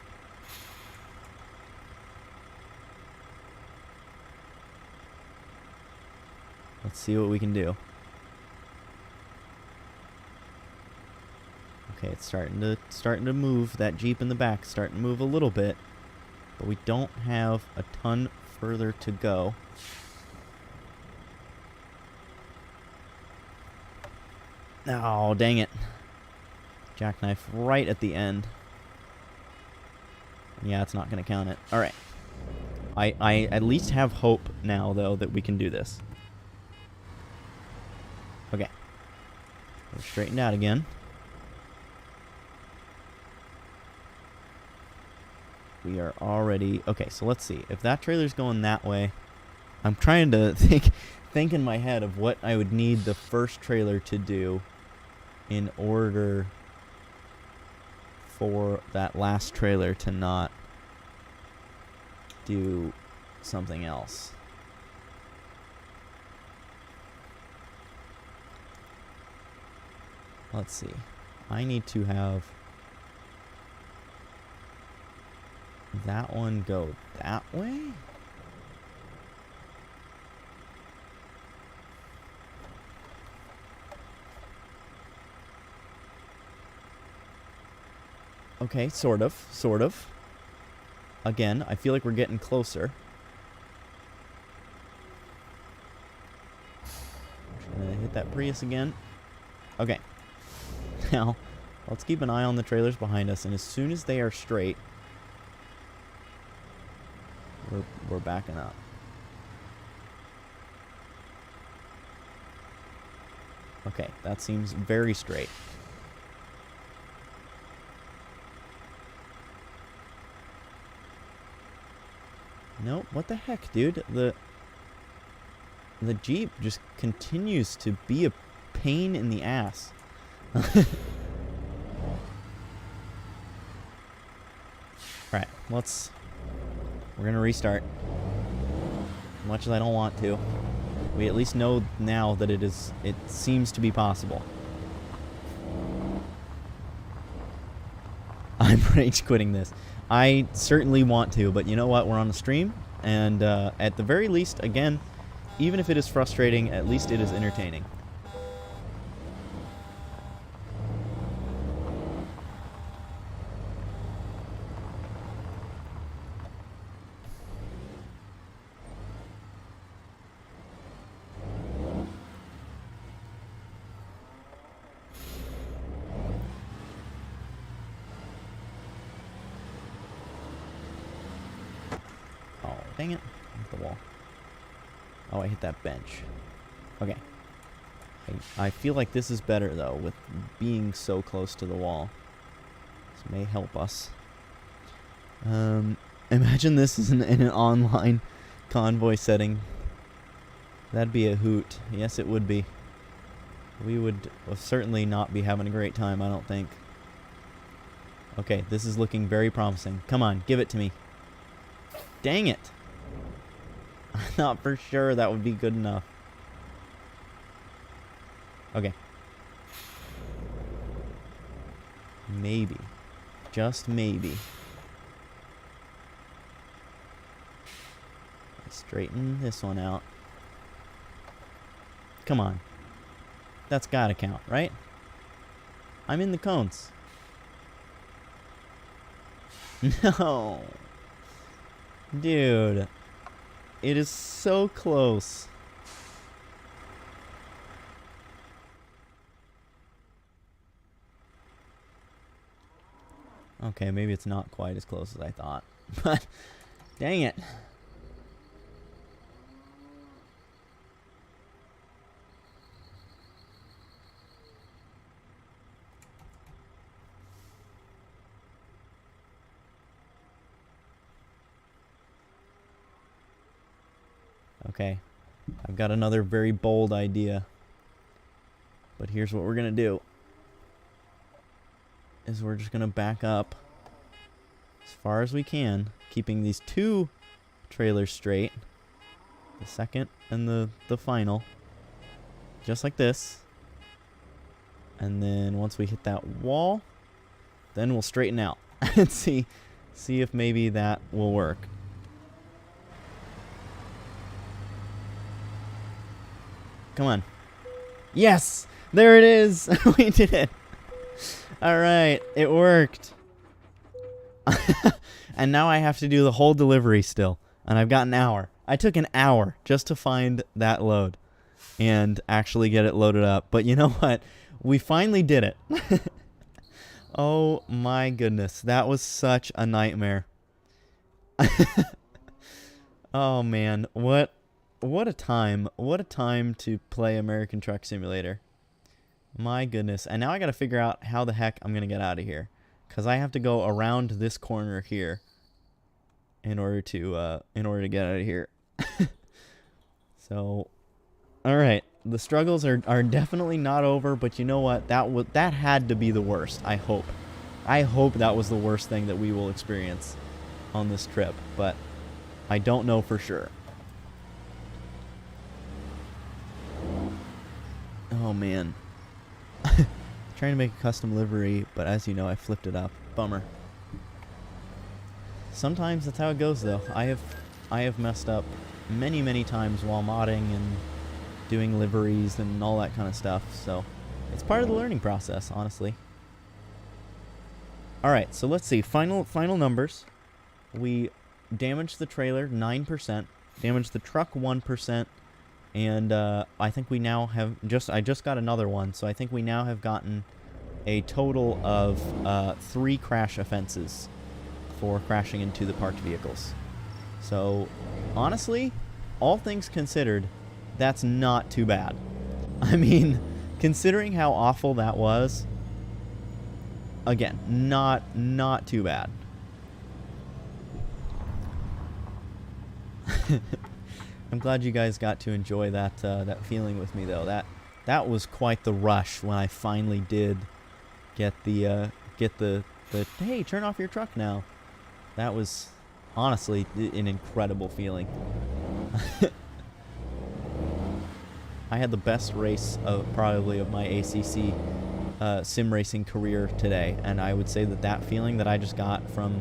Let's see what we can do. Okay, it's starting to move. That Jeep in the back starting to move a little bit, but we don't have a ton further to go. Oh, dang it. Jackknife right at the end. Yeah, it's not going to count it. All right. I at least have hope now, though, that we can do this. Okay. We're straightened out again. We are already... Okay, so let's see. If that trailer's going that way, I'm trying to think in my head of what I would need the first trailer to do in order for that last trailer to not do something else. Let's see. I need to have that one go that way? Okay, sort of. Again, I feel like we're getting closer. Just gonna hit that Prius again. Okay. Now, let's keep an eye on the trailers behind us, and as soon as they are straight, we're backing up. Okay, that seems very straight. Nope, what the heck, dude? The Jeep just continues to be a pain in the ass. Alright, we're gonna restart. As much as I don't want to. We at least know now that it seems to be possible. I'm rage quitting this. I certainly want to, but you know what? We're on the stream, and at the very least, again, even if it is frustrating, at least it is entertaining. Dang it. Hit the wall. Oh, I hit that bench. Okay. I feel like this is better, though, with being so close to the wall. This may help us. Imagine this is in an online convoy setting. That'd be a hoot. Yes, it would be. We would certainly not be having a great time, I don't think. Okay, this is looking very promising. Come on, give it to me. Dang it. I thought for sure that would be good enough. Okay. Maybe. Just maybe. Straighten this one out. Come on. That's gotta count, right? I'm in the cones. No. Dude. It is so close. Okay, maybe it's not quite as close as I thought. But, dang it. Okay, I've got another very bold idea. But here's what we're going to do. Is we're just going to back up as far as we can, keeping these two trailers straight. The second and the final. Just like this. And then once we hit that wall, then we'll straighten out and see if maybe that will work. Come on. Yes! There it is! We did it! All right, it worked. And now I have to do the whole delivery still. And I've got an hour. I took an hour just to find that load and actually get it loaded up. But you know what? We finally did it. Oh my goodness. That was such a nightmare. Oh man, what a time. What a time to play American Truck Simulator. My goodness. And now I got to figure out how the heck I'm going to get out of here, cuz I have to go around this corner here in order to get out of here. So, all right. The struggles are definitely not over, but you know what? That had to be the worst. I hope. I hope that was the worst thing that we will experience on this trip, but I don't know for sure. Oh man. Trying to make a custom livery, but as you know, I flipped it up. Bummer. Sometimes that's how it goes though. I have messed up many times while modding and doing liveries and all that kind of stuff, so it's part of the learning process, honestly. Alright, so let's see. Final numbers. We damaged the trailer 9%, damaged the truck 1%, and I think we now have I just got another one, so I think we now have gotten a total of 3 crash offenses for crashing into the parked vehicles. So, honestly, all things considered, that's not too bad. I mean, considering how awful that was, again, not too bad. I'm glad you guys got to enjoy that that feeling with me, though. That was quite the rush when I finally did get the hey, turn off your truck now. That was honestly an incredible feeling. I had the best race probably of my ACC sim racing career today, and I would say that feeling that I just got from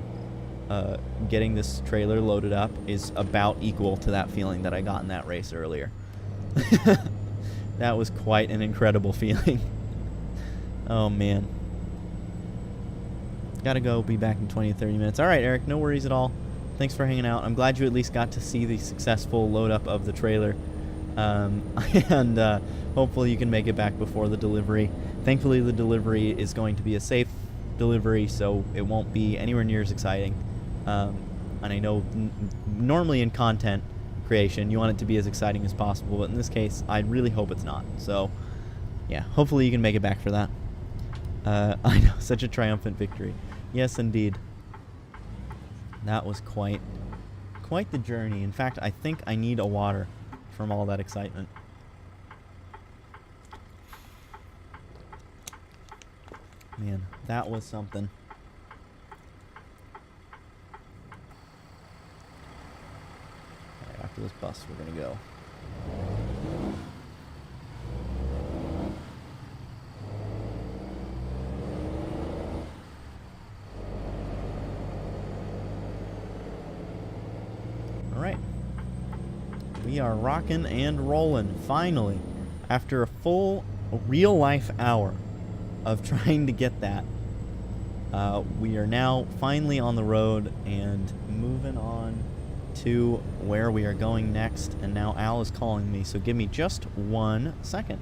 getting this trailer loaded up is about equal to that feeling that I got in that race earlier. That was quite an incredible feeling. Oh man. Gotta go, be back in 20 to 30 minutes. Alright, Eric, no worries at all. Thanks for hanging out. I'm glad you at least got to see the successful load up of the trailer. And hopefully you can make it back before the delivery. Thankfully, the delivery is going to be a safe delivery, so it won't be anywhere near as exciting. And I know normally in content creation, you want it to be as exciting as possible, but in this case, I really hope it's not. So, yeah, hopefully you can make it back for that. I know, such a triumphant victory. Yes, indeed. That was quite the journey. In fact, I think I need a water from all that excitement. Man, that was something. Alright, after this bus, we're gonna go. Alright. We are rocking and rolling, finally. After a full real-life hour of trying to get that, we are now finally on the road and moving on to where we are going next. And now Al is calling me, so give me just 1 second.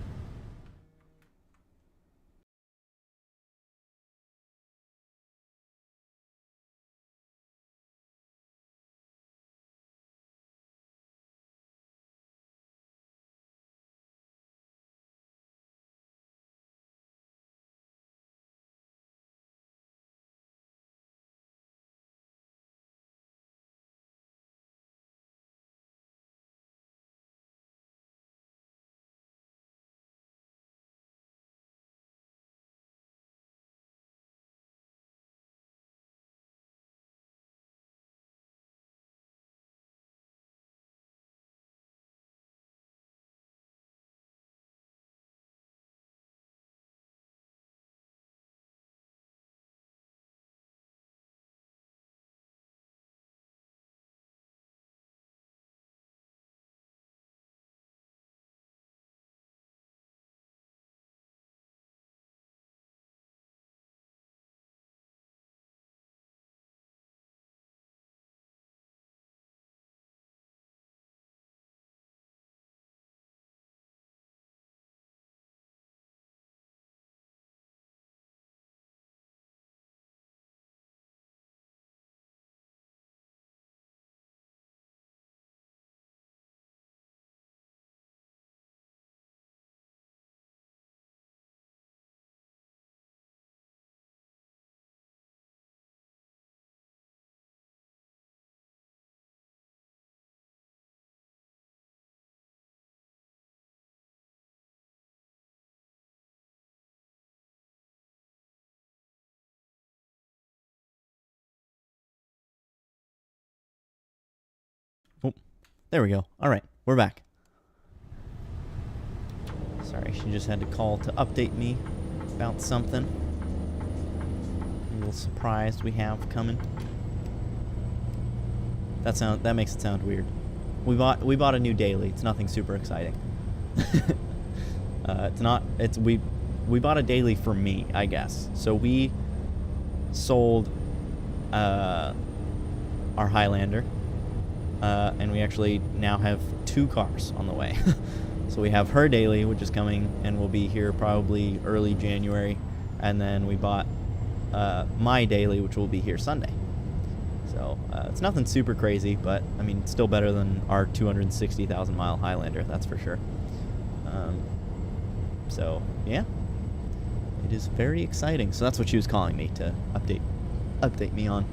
Oh, there we go. All right, we're back. Sorry, she just had to call to update me about something. A little surprise we have coming. That makes it sound weird. We bought a new daily. It's nothing super exciting. We bought a daily for me, I guess. So we sold our Highlander, and we actually now have 2 cars on the way. So we have her daily, which is coming and will be here probably early January, and then we bought my daily, which will be here Sunday. So it's nothing super crazy, but I mean, it's still better than our 260,000 mile Highlander, that's for sure. So yeah, it is very exciting. So that's what she was calling me to update me on,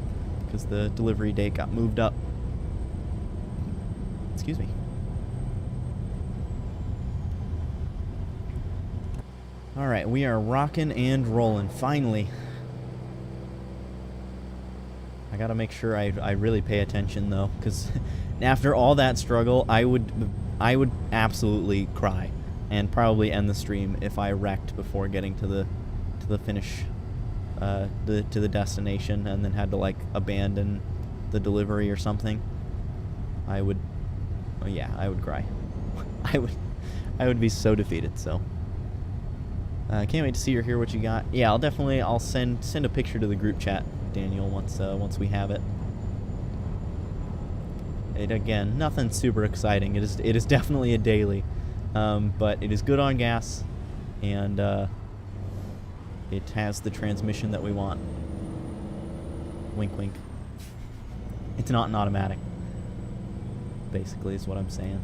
because the delivery date got moved up. Excuse me. All right, we are rocking and rolling finally. I gotta make sure I really pay attention though, because after all that struggle, I would absolutely cry and probably end the stream if I wrecked before getting to the finish, to the destination, and then had to like abandon the delivery or something. I would cry. I would be so defeated. So can't wait to see or hear what you got. Yeah, I'll send a picture to the group chat, Daniel, once we have it. Again, nothing super exciting. It is definitely a daily, but it is good on gas, and it has the transmission that we want. Wink, wink. It's not an automatic, basically, is what I'm saying.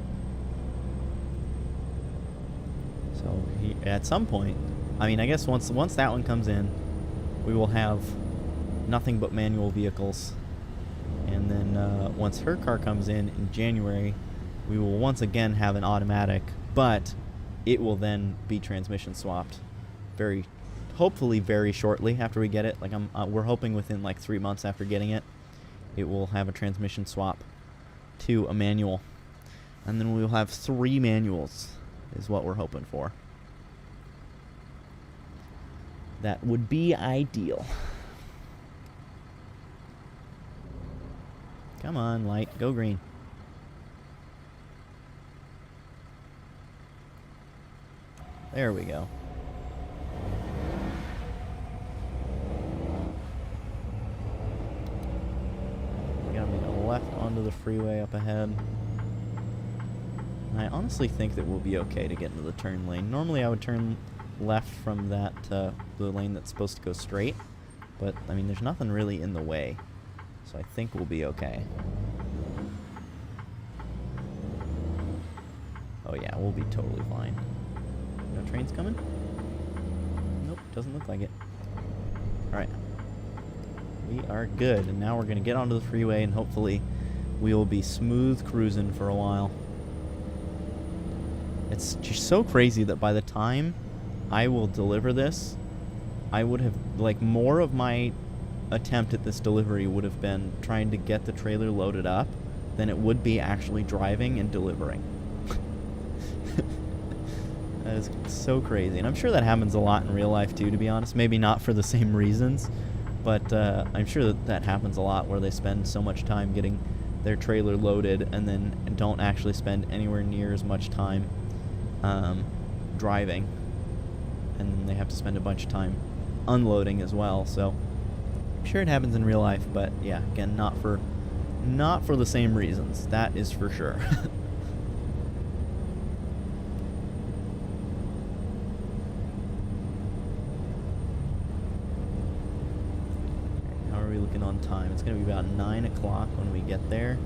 So at some point, I mean, I guess once that one comes in, we will have nothing but manual vehicles. And then once her car comes in January, we will once again have an automatic, but it will then be transmission swapped hopefully very shortly after we get it. Like we're hoping within like 3 months after getting it, it will have a transmission swap to a manual. And then we'll have 3 manuals is what we're hoping for. That would be ideal. Come on, light. Go green. There we go. We gotta make a left onto the freeway up ahead. And I honestly think that we'll be okay to get into the turn lane. Normally I would turn left from that the lane that's supposed to go straight, but I mean there's nothing really in the way, so I think we'll be okay. Oh yeah, we'll be totally fine. No trains coming? Nope, doesn't look like it. Alright. We are good, and now we're gonna get onto the freeway and hopefully we will be smooth cruising for a while. It's just so crazy that by the time I will deliver this, I would have, like, more of my attempt at this delivery would have been trying to get the trailer loaded up than it would be actually driving and delivering. That is so crazy. And I'm sure that happens a lot in real life too, to be honest. Maybe not for the same reasons, but I'm sure that happens a lot, where they spend so much time getting their trailer loaded and then don't actually spend anywhere near as much time driving, and then they have to spend a bunch of time unloading as well. So I'm sure it happens in real life, but yeah, again, not for the same reasons, that is for sure. How are we looking on time? It's going to be about 9 o'clock when we get there.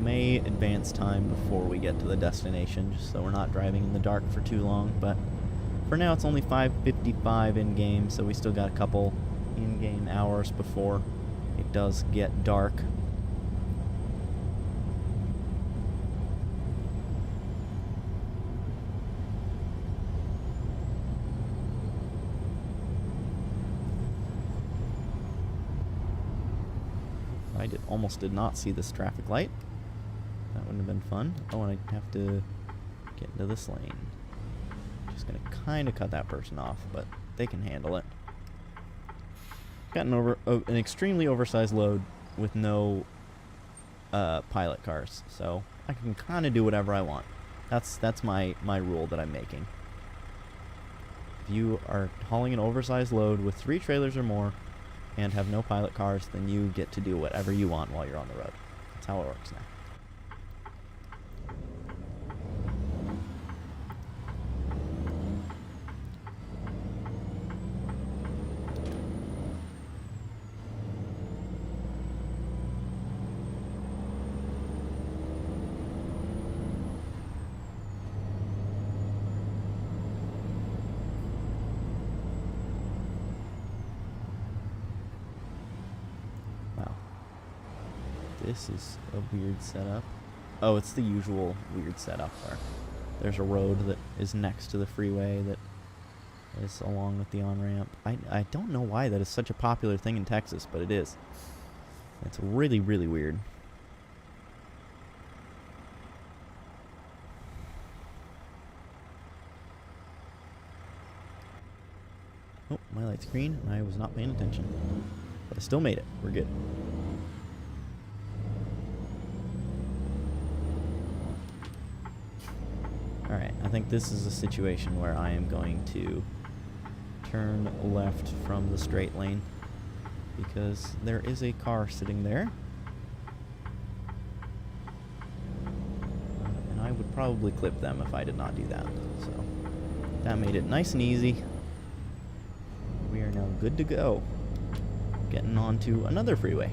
May advance time before we get to the destination, just so we're not driving in the dark for too long, but for now it's only 5:55 in-game, so we still got a couple in-game hours before it does get dark. I almost did not see this traffic light. wouldn't have been fun. Oh, and I have to get into this lane. Just gonna kind of cut that person off, but they can handle it. Got an extremely oversized load with no pilot cars, so I can kind of do whatever I want. That's my rule that I'm making. If you are hauling an oversized load with 3 trailers or more and have no pilot cars, then you get to do whatever you want while you're on the road. That's how it works now. This is a weird setup. Oh, it's the usual weird setup where there's a road that is next to the freeway that is along with the on-ramp. I don't know why that is such a popular thing in Texas, but it is. It's really, really weird. Oh, my light's green. I was not paying attention. But I still made it. We're good. Alright, I think this is a situation where I am going to turn left from the straight lane because there is a car sitting there. And I would probably clip them if I did not do that. So that made it nice and easy. We are now good to go. Getting onto another freeway.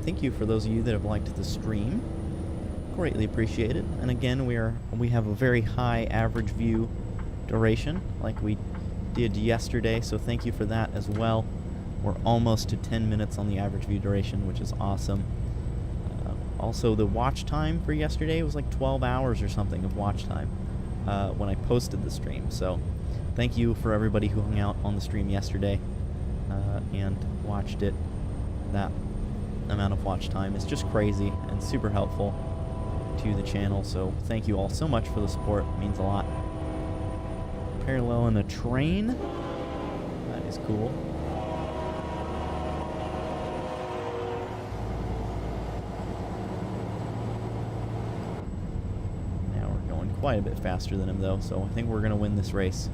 Thank you for those of you that have liked the stream. Greatly appreciated. And again, we have a very high average view duration like we did yesterday, so thank you for that as well. We're almost to 10 minutes on the average view duration, which is awesome. Also, the watch time for yesterday was like 12 hours or something of watch time when I posted the stream. So thank you for everybody who hung out on the stream yesterday and watched it. That amount of watch time is just crazy and super helpful to the channel, so thank you all so much for the support. It means a lot. Paralleling a train. That is cool. Now we're going quite a bit faster than him though, so I think we're gonna win this race.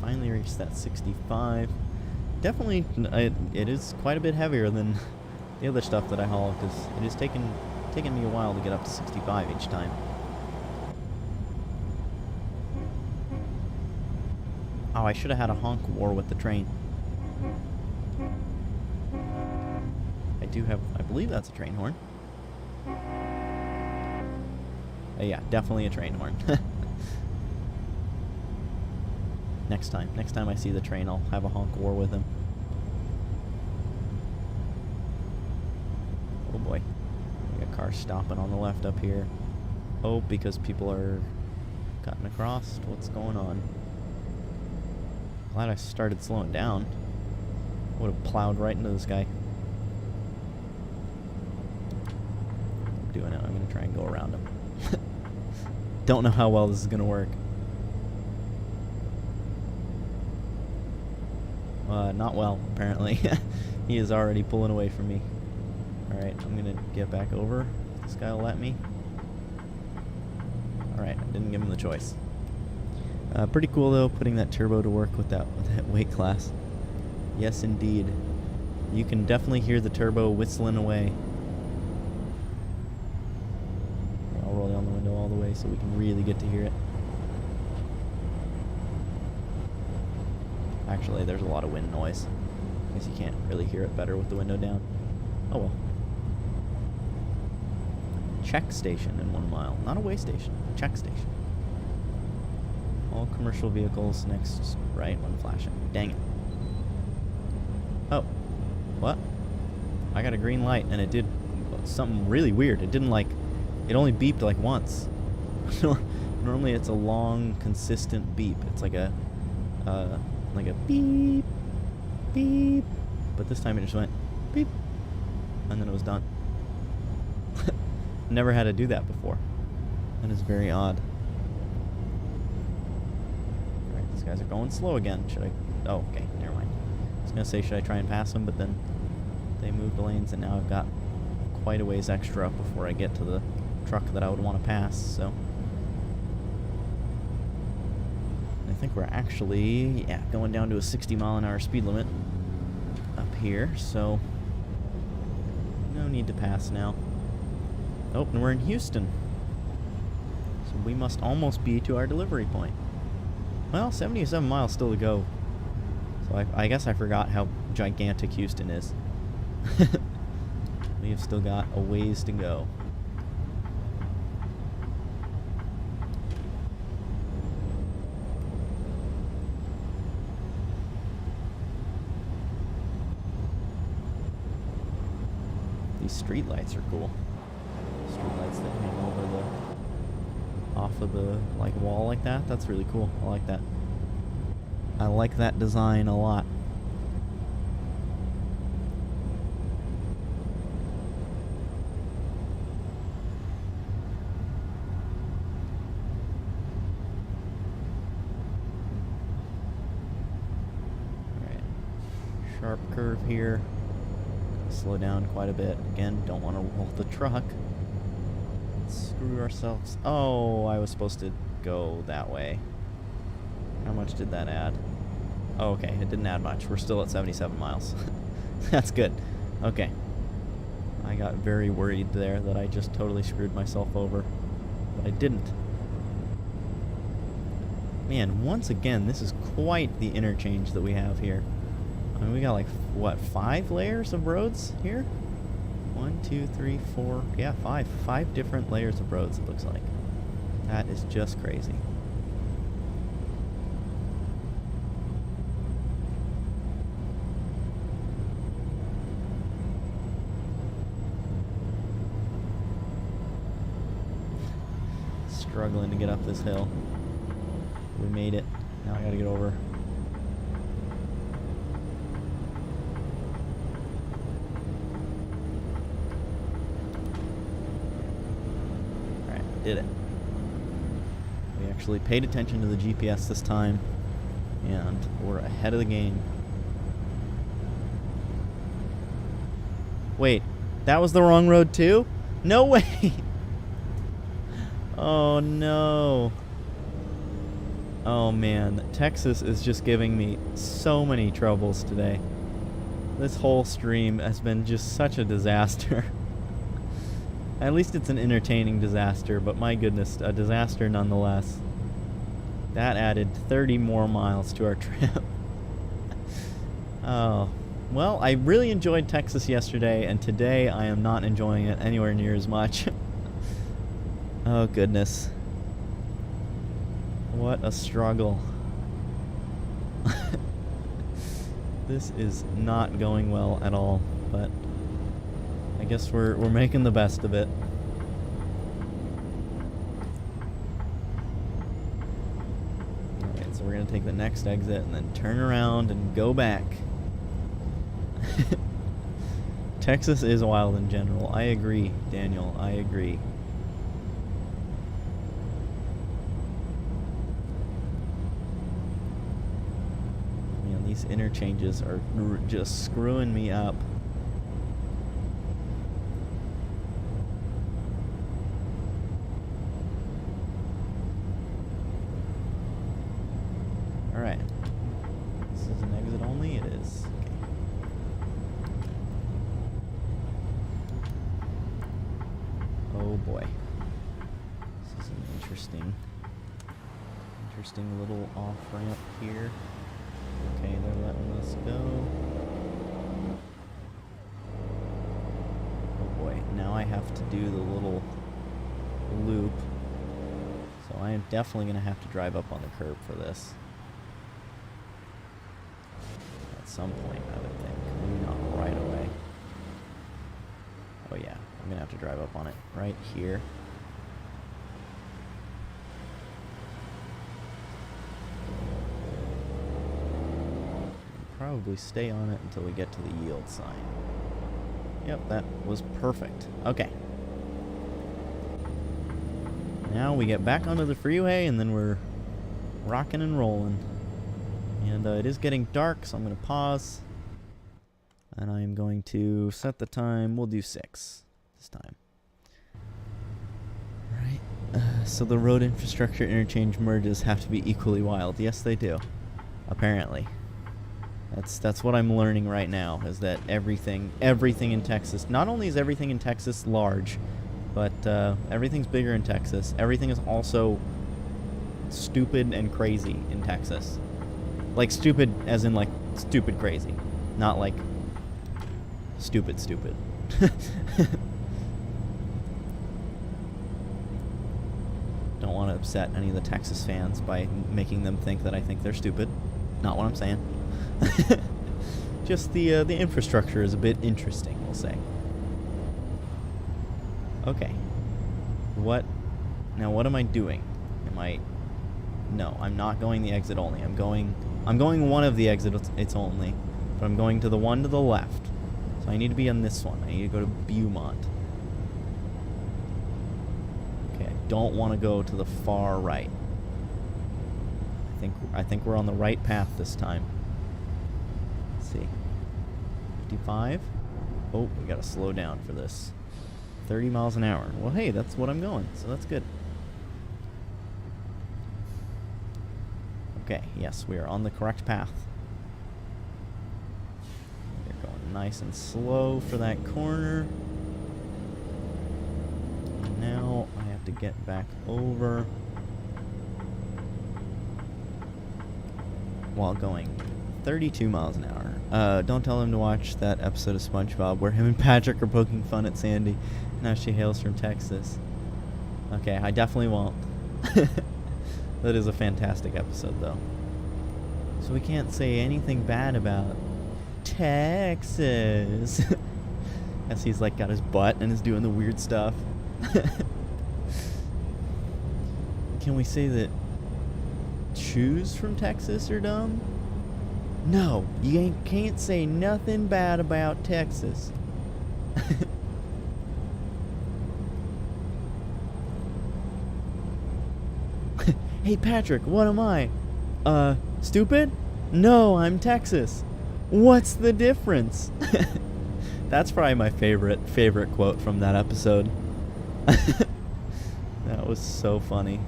Finally reached that 65. Definitely, it is quite a bit heavier than the other stuff that I haul, because it has taken me a while to get up to 65 each time. Oh, I should have had a honk war with the train. I believe that's a train horn. Yeah, definitely a train horn. Next time I see the train, I'll have a honk war with him. Oh boy. We got cars stopping on the left up here. Oh, because people are cutting across. What's going on? Glad I started slowing down. I would have plowed right into this guy. I'm doing it. I'm going to try and go around him. Don't know how well this is going to work. Not well, apparently. He is already pulling away from me. Alright, I'm gonna get back over. This guy will let me. Alright, I didn't give him the choice. Pretty cool though, putting that turbo to work with that weight class. Yes, indeed. You can definitely hear the turbo whistling away. I'll roll down the window all the way so we can really get to hear it. Actually, there's a lot of wind noise. I guess you can't really hear it better with the window down. Oh well. Check station in 1 mile. Not a way station. Check station. All commercial vehicles next right when flashing. Dang it. Oh. What? I got a green light and it did something really weird. It didn't like... It only beeped like once. Normally it's a long, consistent beep. It's like a beep, beep. But this time it just went beep. And then it was done. Never had to do that before. That is very odd. Alright, these guys are going slow again. Should I... Oh, okay, never mind. I was going to say, should I try and pass them? But then they moved lanes, and now I've got quite a ways extra before I get to the truck that I would want to pass, so... I think we're actually, yeah, going down to a 60-mile-an-hour speed limit up here, so... No need to pass now. Oh, and we're in Houston. So we must almost be to our delivery point. Well, 77 miles still to go. So I guess I forgot how gigantic Houston is. We have still got a ways to go. These streetlights are cool. Streetlights that hang over the off of the like wall like that. That's really cool. I like that. I like that design a lot. Alright. Sharp curve here. Slow down quite a bit. Again, don't want to roll the truck. Screw ourselves. Oh, I was supposed to go that way. How much did that add? Oh, okay, it didn't add much. We're still at 77 miles. That's good. Okay. I got very worried there that I just totally screwed myself over. But I didn't. Man, once again, this is quite the interchange that we have here. I mean, we got like, what, 5 layers of roads here? 1, 2, 3, 4, yeah, 5. 5 different layers of roads, it looks like. That is just crazy. Struggling to get up this hill. We made it. Now I gotta get over. Did it. We actually paid attention to the GPS this time, and we're ahead of the game. Wait, that was the wrong road too? No way! Oh no. Oh man, Texas is just giving me so many troubles today. This whole stream has been just such a disaster. At least it's an entertaining disaster, but my goodness, a disaster nonetheless. That added 30 more miles to our trip. Oh. Well, I really enjoyed Texas yesterday, and today I am not enjoying it anywhere near as much. Oh, goodness. What a struggle. This is not going well at all, but... I guess we're making the best of it. Alright, so we're going to take the next exit and then turn around and go back. Texas is wild in general. I agree, Daniel. I agree. Man, these interchanges are just screwing me up. Alright. This is an exit only? It is. Okay. Oh boy. This is an interesting little off-ramp here. Okay, they're letting us go. Oh boy, now I have to do the little loop. So I am definitely going to have to drive up on the curb for this. At some point, I would think. Maybe not right away. Oh yeah, I'm going to have to drive up on it right here. Probably stay on it until we get to the yield sign. Yep, that was perfect. Okay. Now we get back onto the freeway, and then we're rocking and rolling. And it is getting dark, so I'm going to pause. And I am going to set the time. We'll do 6 this time. Alright. So the road infrastructure interchange merges have to be equally wild. Yes, they do. Apparently. That's what I'm learning right now, is that everything in Texas, not only is everything in Texas large, but everything's bigger in Texas. Everything is also stupid and crazy in Texas. Like stupid as in like stupid crazy. Not like stupid. Don't want to upset any of the Texas fans by making them think that I think they're stupid. Not what I'm saying. Just the infrastructure is a bit interesting, we'll say. Okay. Now what am I doing? No, I'm not going the exit only. I'm going one of the exits it's only, but I'm going to the one to the left. So I need to be on this one. I need to go to Beaumont. Okay, I don't want to go to the far right. I think we're on the right path this time. Let's see. 55. Oh, we gotta slow down for this. 30 miles an hour. Well, hey, that's what I'm going, so that's good. Okay, yes, we are on the correct path. We're going nice and slow for that corner. And now I have to get back over while going 32 miles an hour. Don't tell him to watch that episode of SpongeBob where him and Patrick are poking fun at Sandy. Now she hails from Texas. Okay, I definitely won't. That is a fantastic episode, though. So we can't say anything bad about Texas. As he's like got his butt and is doing the weird stuff. Can we say that shoes from Texas are dumb? No, you can't say nothing bad about Texas. Hey Patrick, what am I? Stupid? No, I'm Texas. What's the difference? That's probably my favorite quote from that episode. That was so funny.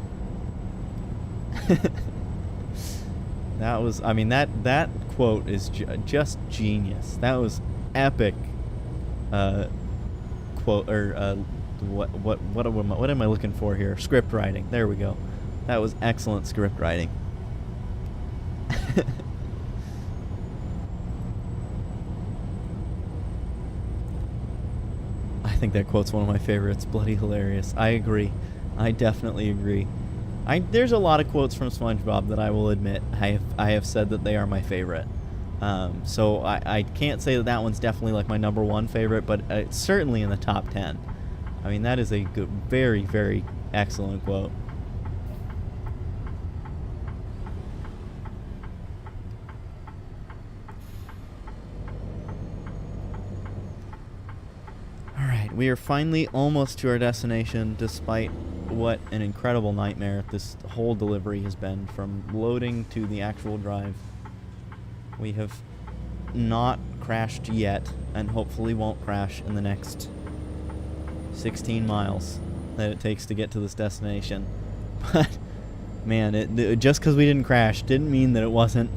That quote is just genius. That was epic. Quote or what am I looking for here? Script writing. There we go. That was excellent script writing. I think that quote's one of my favorites. Bloody hilarious. I agree. I definitely agree. There's a lot of quotes from SpongeBob that I will admit I have said that they are my favorite. So I can't say that one's definitely like my number one favorite, but it's certainly in the top 10. I mean, that is a good, very, very excellent quote. Alright, we are finally almost to our destination, despite what an incredible nightmare this whole delivery has been, from loading to the actual drive. We have not crashed yet, and hopefully won't crash in the next 16 miles that it takes to get to this destination. But man, just because we didn't crash didn't mean that it wasn't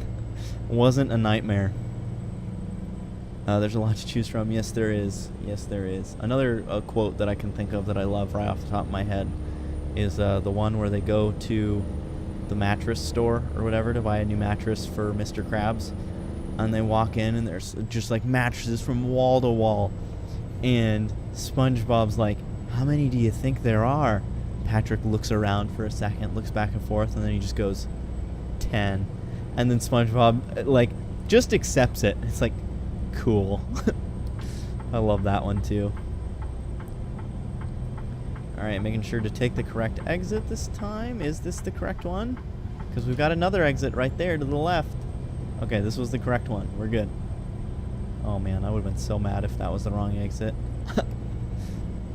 a nightmare. There's a lot to choose from. Yes, there is. Yes, there is. Another quote that I can think of that I love right off the top of my head is the one where they go to the mattress store or whatever to buy a new mattress for Mr. Krabs. And they walk in and there's just like mattresses from wall to wall. And SpongeBob's like, how many do you think there are? Patrick looks around for a second, looks back and forth, and then he just goes, 10. And then SpongeBob, like, just accepts it. It's like, cool. I love that one, too. Alright, making sure to take the correct exit this time. Is this the correct one? Because we've got another exit right there to the left. Okay, this was the correct one. We're good. Oh, man, I would have been so mad if that was the wrong exit.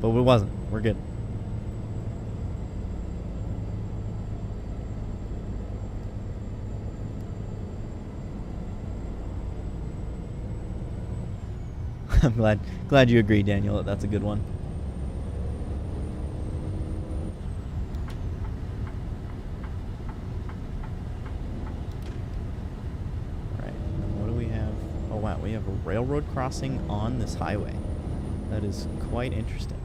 But it wasn't. We're good. I'm glad you agree, Daniel, that that's a good one. Alright, what do we have? Oh wow, we have a railroad crossing on this highway. That is quite interesting.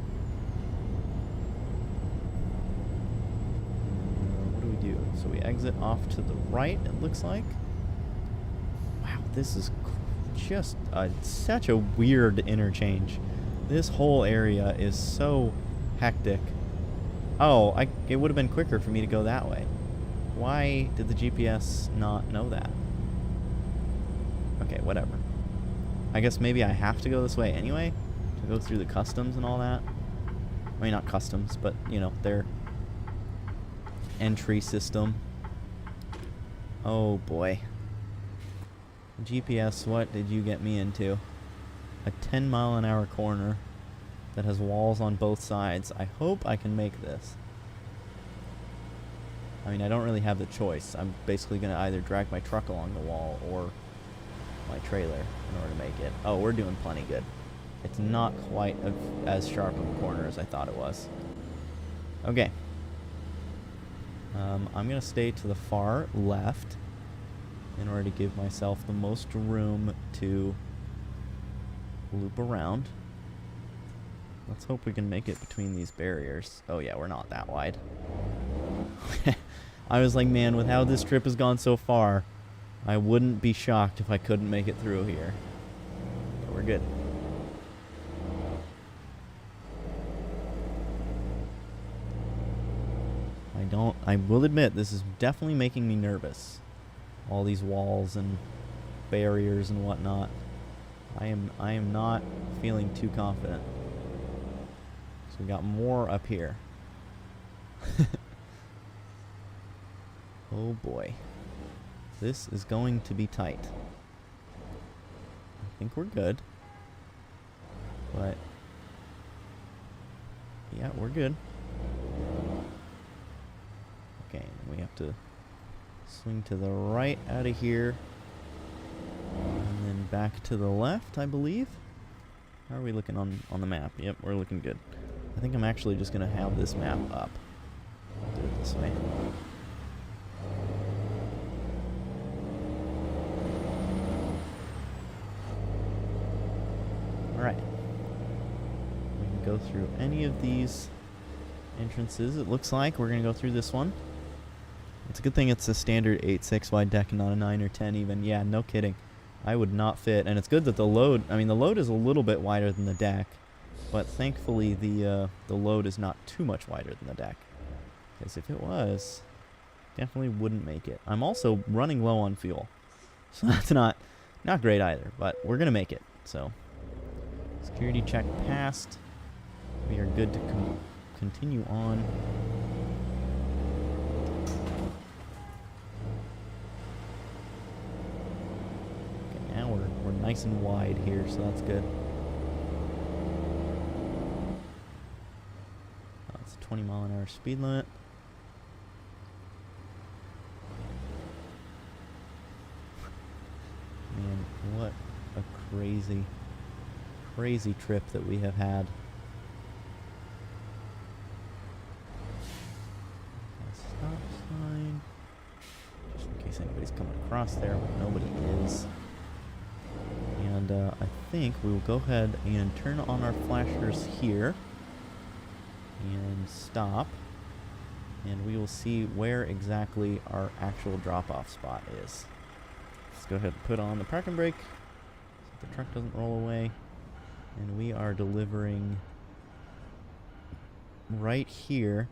What do we do? So we exit off to the right, it looks like. Wow, this is just such a weird interchange. This whole area is so hectic. Oh, it would have been quicker for me to go that way. Why did the GPS not know that? Okay, whatever. I guess maybe I have to go this way anyway to go through the customs and all that. I mean, not customs, but, you know, their entry system. Oh, boy. GPS, what did you get me into? A 10-mile-an-hour corner that has walls on both sides. I hope I can make this. I mean, I don't really have the choice. I'm basically going to either drag my truck along the wall or my trailer in order to make it. Oh, we're doing plenty good. It's not quite as sharp of a corner as I thought it was. Okay. I'm going to stay to the far left in order to give myself the most room to loop around. Let's hope we can make it between these barriers. Oh yeah, we're not that wide. I was like, man, with how this trip has gone so far, I wouldn't be shocked if I couldn't make it through here. But we're good. I will admit, this is definitely making me nervous. All these walls and barriers and whatnot. I am not feeling too confident. So we got more up here. Oh boy. This is going to be tight. I think we're good. But yeah, we're good. Okay, we have to swing to the right out of here. And then back to the left, I believe. How are we looking on the map? Yep, we're looking good. I think I'm actually just going to have this map up. Do it this way. Alright. We can go through any of these entrances. It looks like we're going to go through this one. It's a good thing it's a standard 8.6 wide deck and not a 9 or 10 even. Yeah, no kidding. I would not fit. And it's good that the load, I mean, the load is a little bit wider than the deck. But thankfully, the load is not too much wider than the deck. Because if it was, definitely wouldn't make it. I'm also running low on fuel. So that's not great either. But we're going to make it. So, security check passed. We are good to continue on. Now we're nice and wide here, so that's good. That's a 20-mile-an-hour speed limit. Man, what a crazy trip that we have had. Stop sign. Just in case anybody's coming across there, but nobody is. And I think we will go ahead and turn on our flashers here and stop. and we will see where exactly our actual drop-off spot is. Let's go ahead and put on the parking brake so the truck doesn't roll away. And we are delivering right here.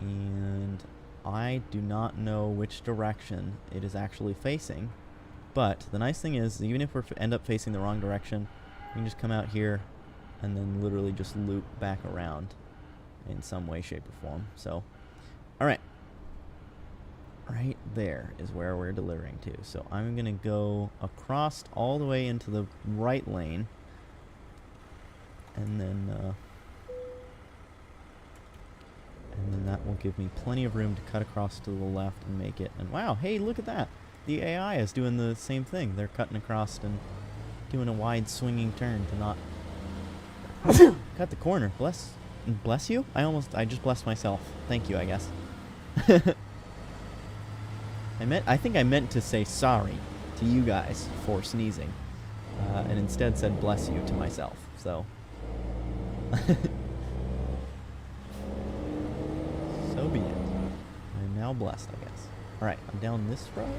And I do not know which direction it is actually facing. But the nice thing is, even if we end up facing the wrong direction, we can just come out here and then literally just loop back around in some way, shape, or form. So, alright. Right there is where we're delivering to. So I'm going to go across all the way into the right lane. And then that will give me plenty of room to cut across to the left and make it. And wow, hey, look at that. The AI is doing the same thing. They're cutting across and doing a wide swinging turn to not cut the corner. Bless you? I just blessed myself. Thank you, I guess. I think I meant to say sorry to you guys for sneezing, and instead said bless you to myself. So, so be it. I'm now blessed, I guess. All right, I'm down this row.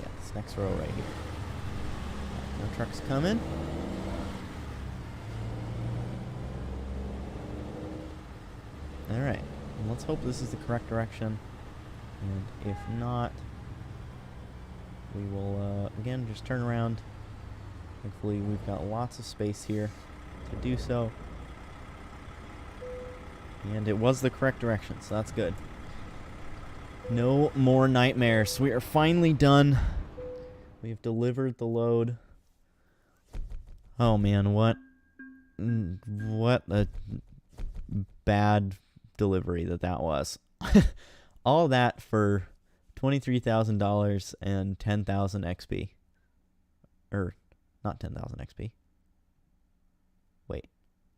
Yeah, this next row right here. No trucks coming. All right, let's hope this is the correct direction. And if not, we will, again, just turn around. Thankfully, we've got lots of space here to do so. And it was the correct direction, so that's good. No more nightmares. We are finally done. We have delivered the load. Oh, man, what a bad delivery that was. All that for $23,000 and 10,000 XP. Or, not 10,000 XP. Wait,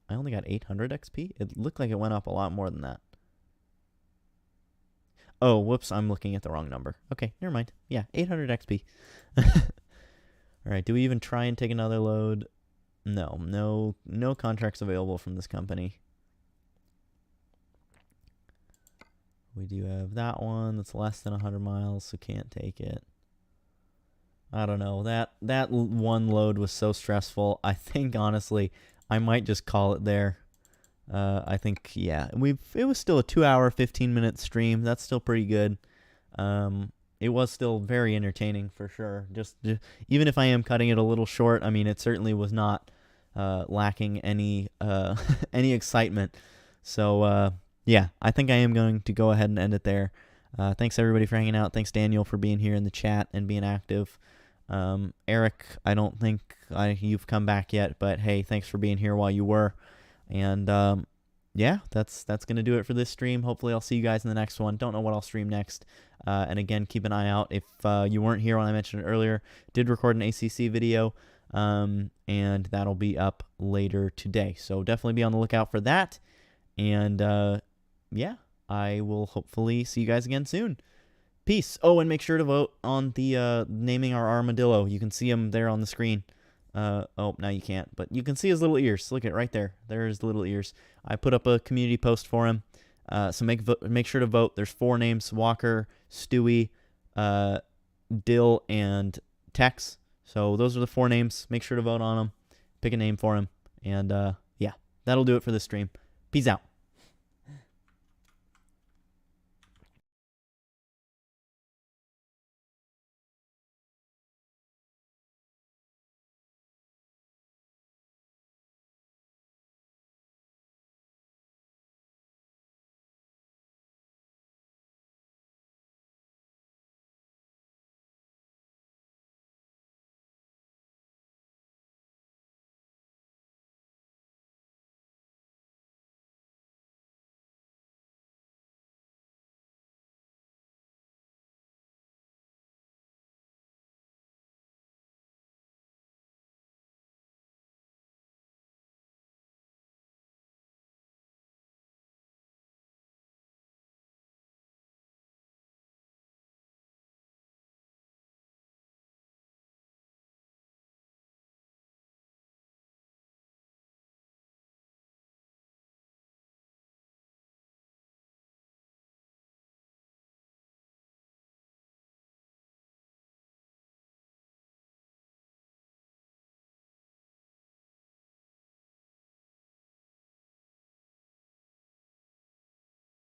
I only got 800 XP? It looked like it went up a lot more than that. Oh, whoops, I'm looking at the wrong number. Okay, never mind. Yeah, 800 XP. Alright, do we even try and take another load? No contracts available from this company. We do have that one that's less than 100 miles, so can't take it. I don't know. That one load was so stressful. I think, honestly, I might just call it there. I think, yeah, it was still a 2-hour, 15-minute stream. That's still pretty good. It was still very entertaining, for sure. Just even if I am cutting it a little short, I mean, it certainly was not lacking any any excitement. So, yeah, I think I am going to go ahead and end it there. Thanks, everybody, for hanging out. Thanks, Daniel, for being here in the chat and being active. Eric, I don't think you've come back yet, but hey, thanks for being here while you were. And yeah, that's going to do it for this stream. Hopefully I'll see you guys in the next one. Don't know what I'll stream next. And again, keep an eye out. If you weren't here when I mentioned it earlier, did record an ACC video, and that'll be up later today. So definitely be on the lookout for that. And yeah, I will hopefully see you guys again soon. Peace. Oh, and make sure to vote on the naming our armadillo. You can see him there on the screen. Oh, now you can't, but you can see his little ears. Look at right there. There's the little ears. I put up a community post for him. So make sure to vote. There's 4 names: Walker, Stewie, Dill, and Tex. So those are the 4 names. Make sure to vote on them. Pick a name for him. And yeah, that'll do it for this stream. Peace out.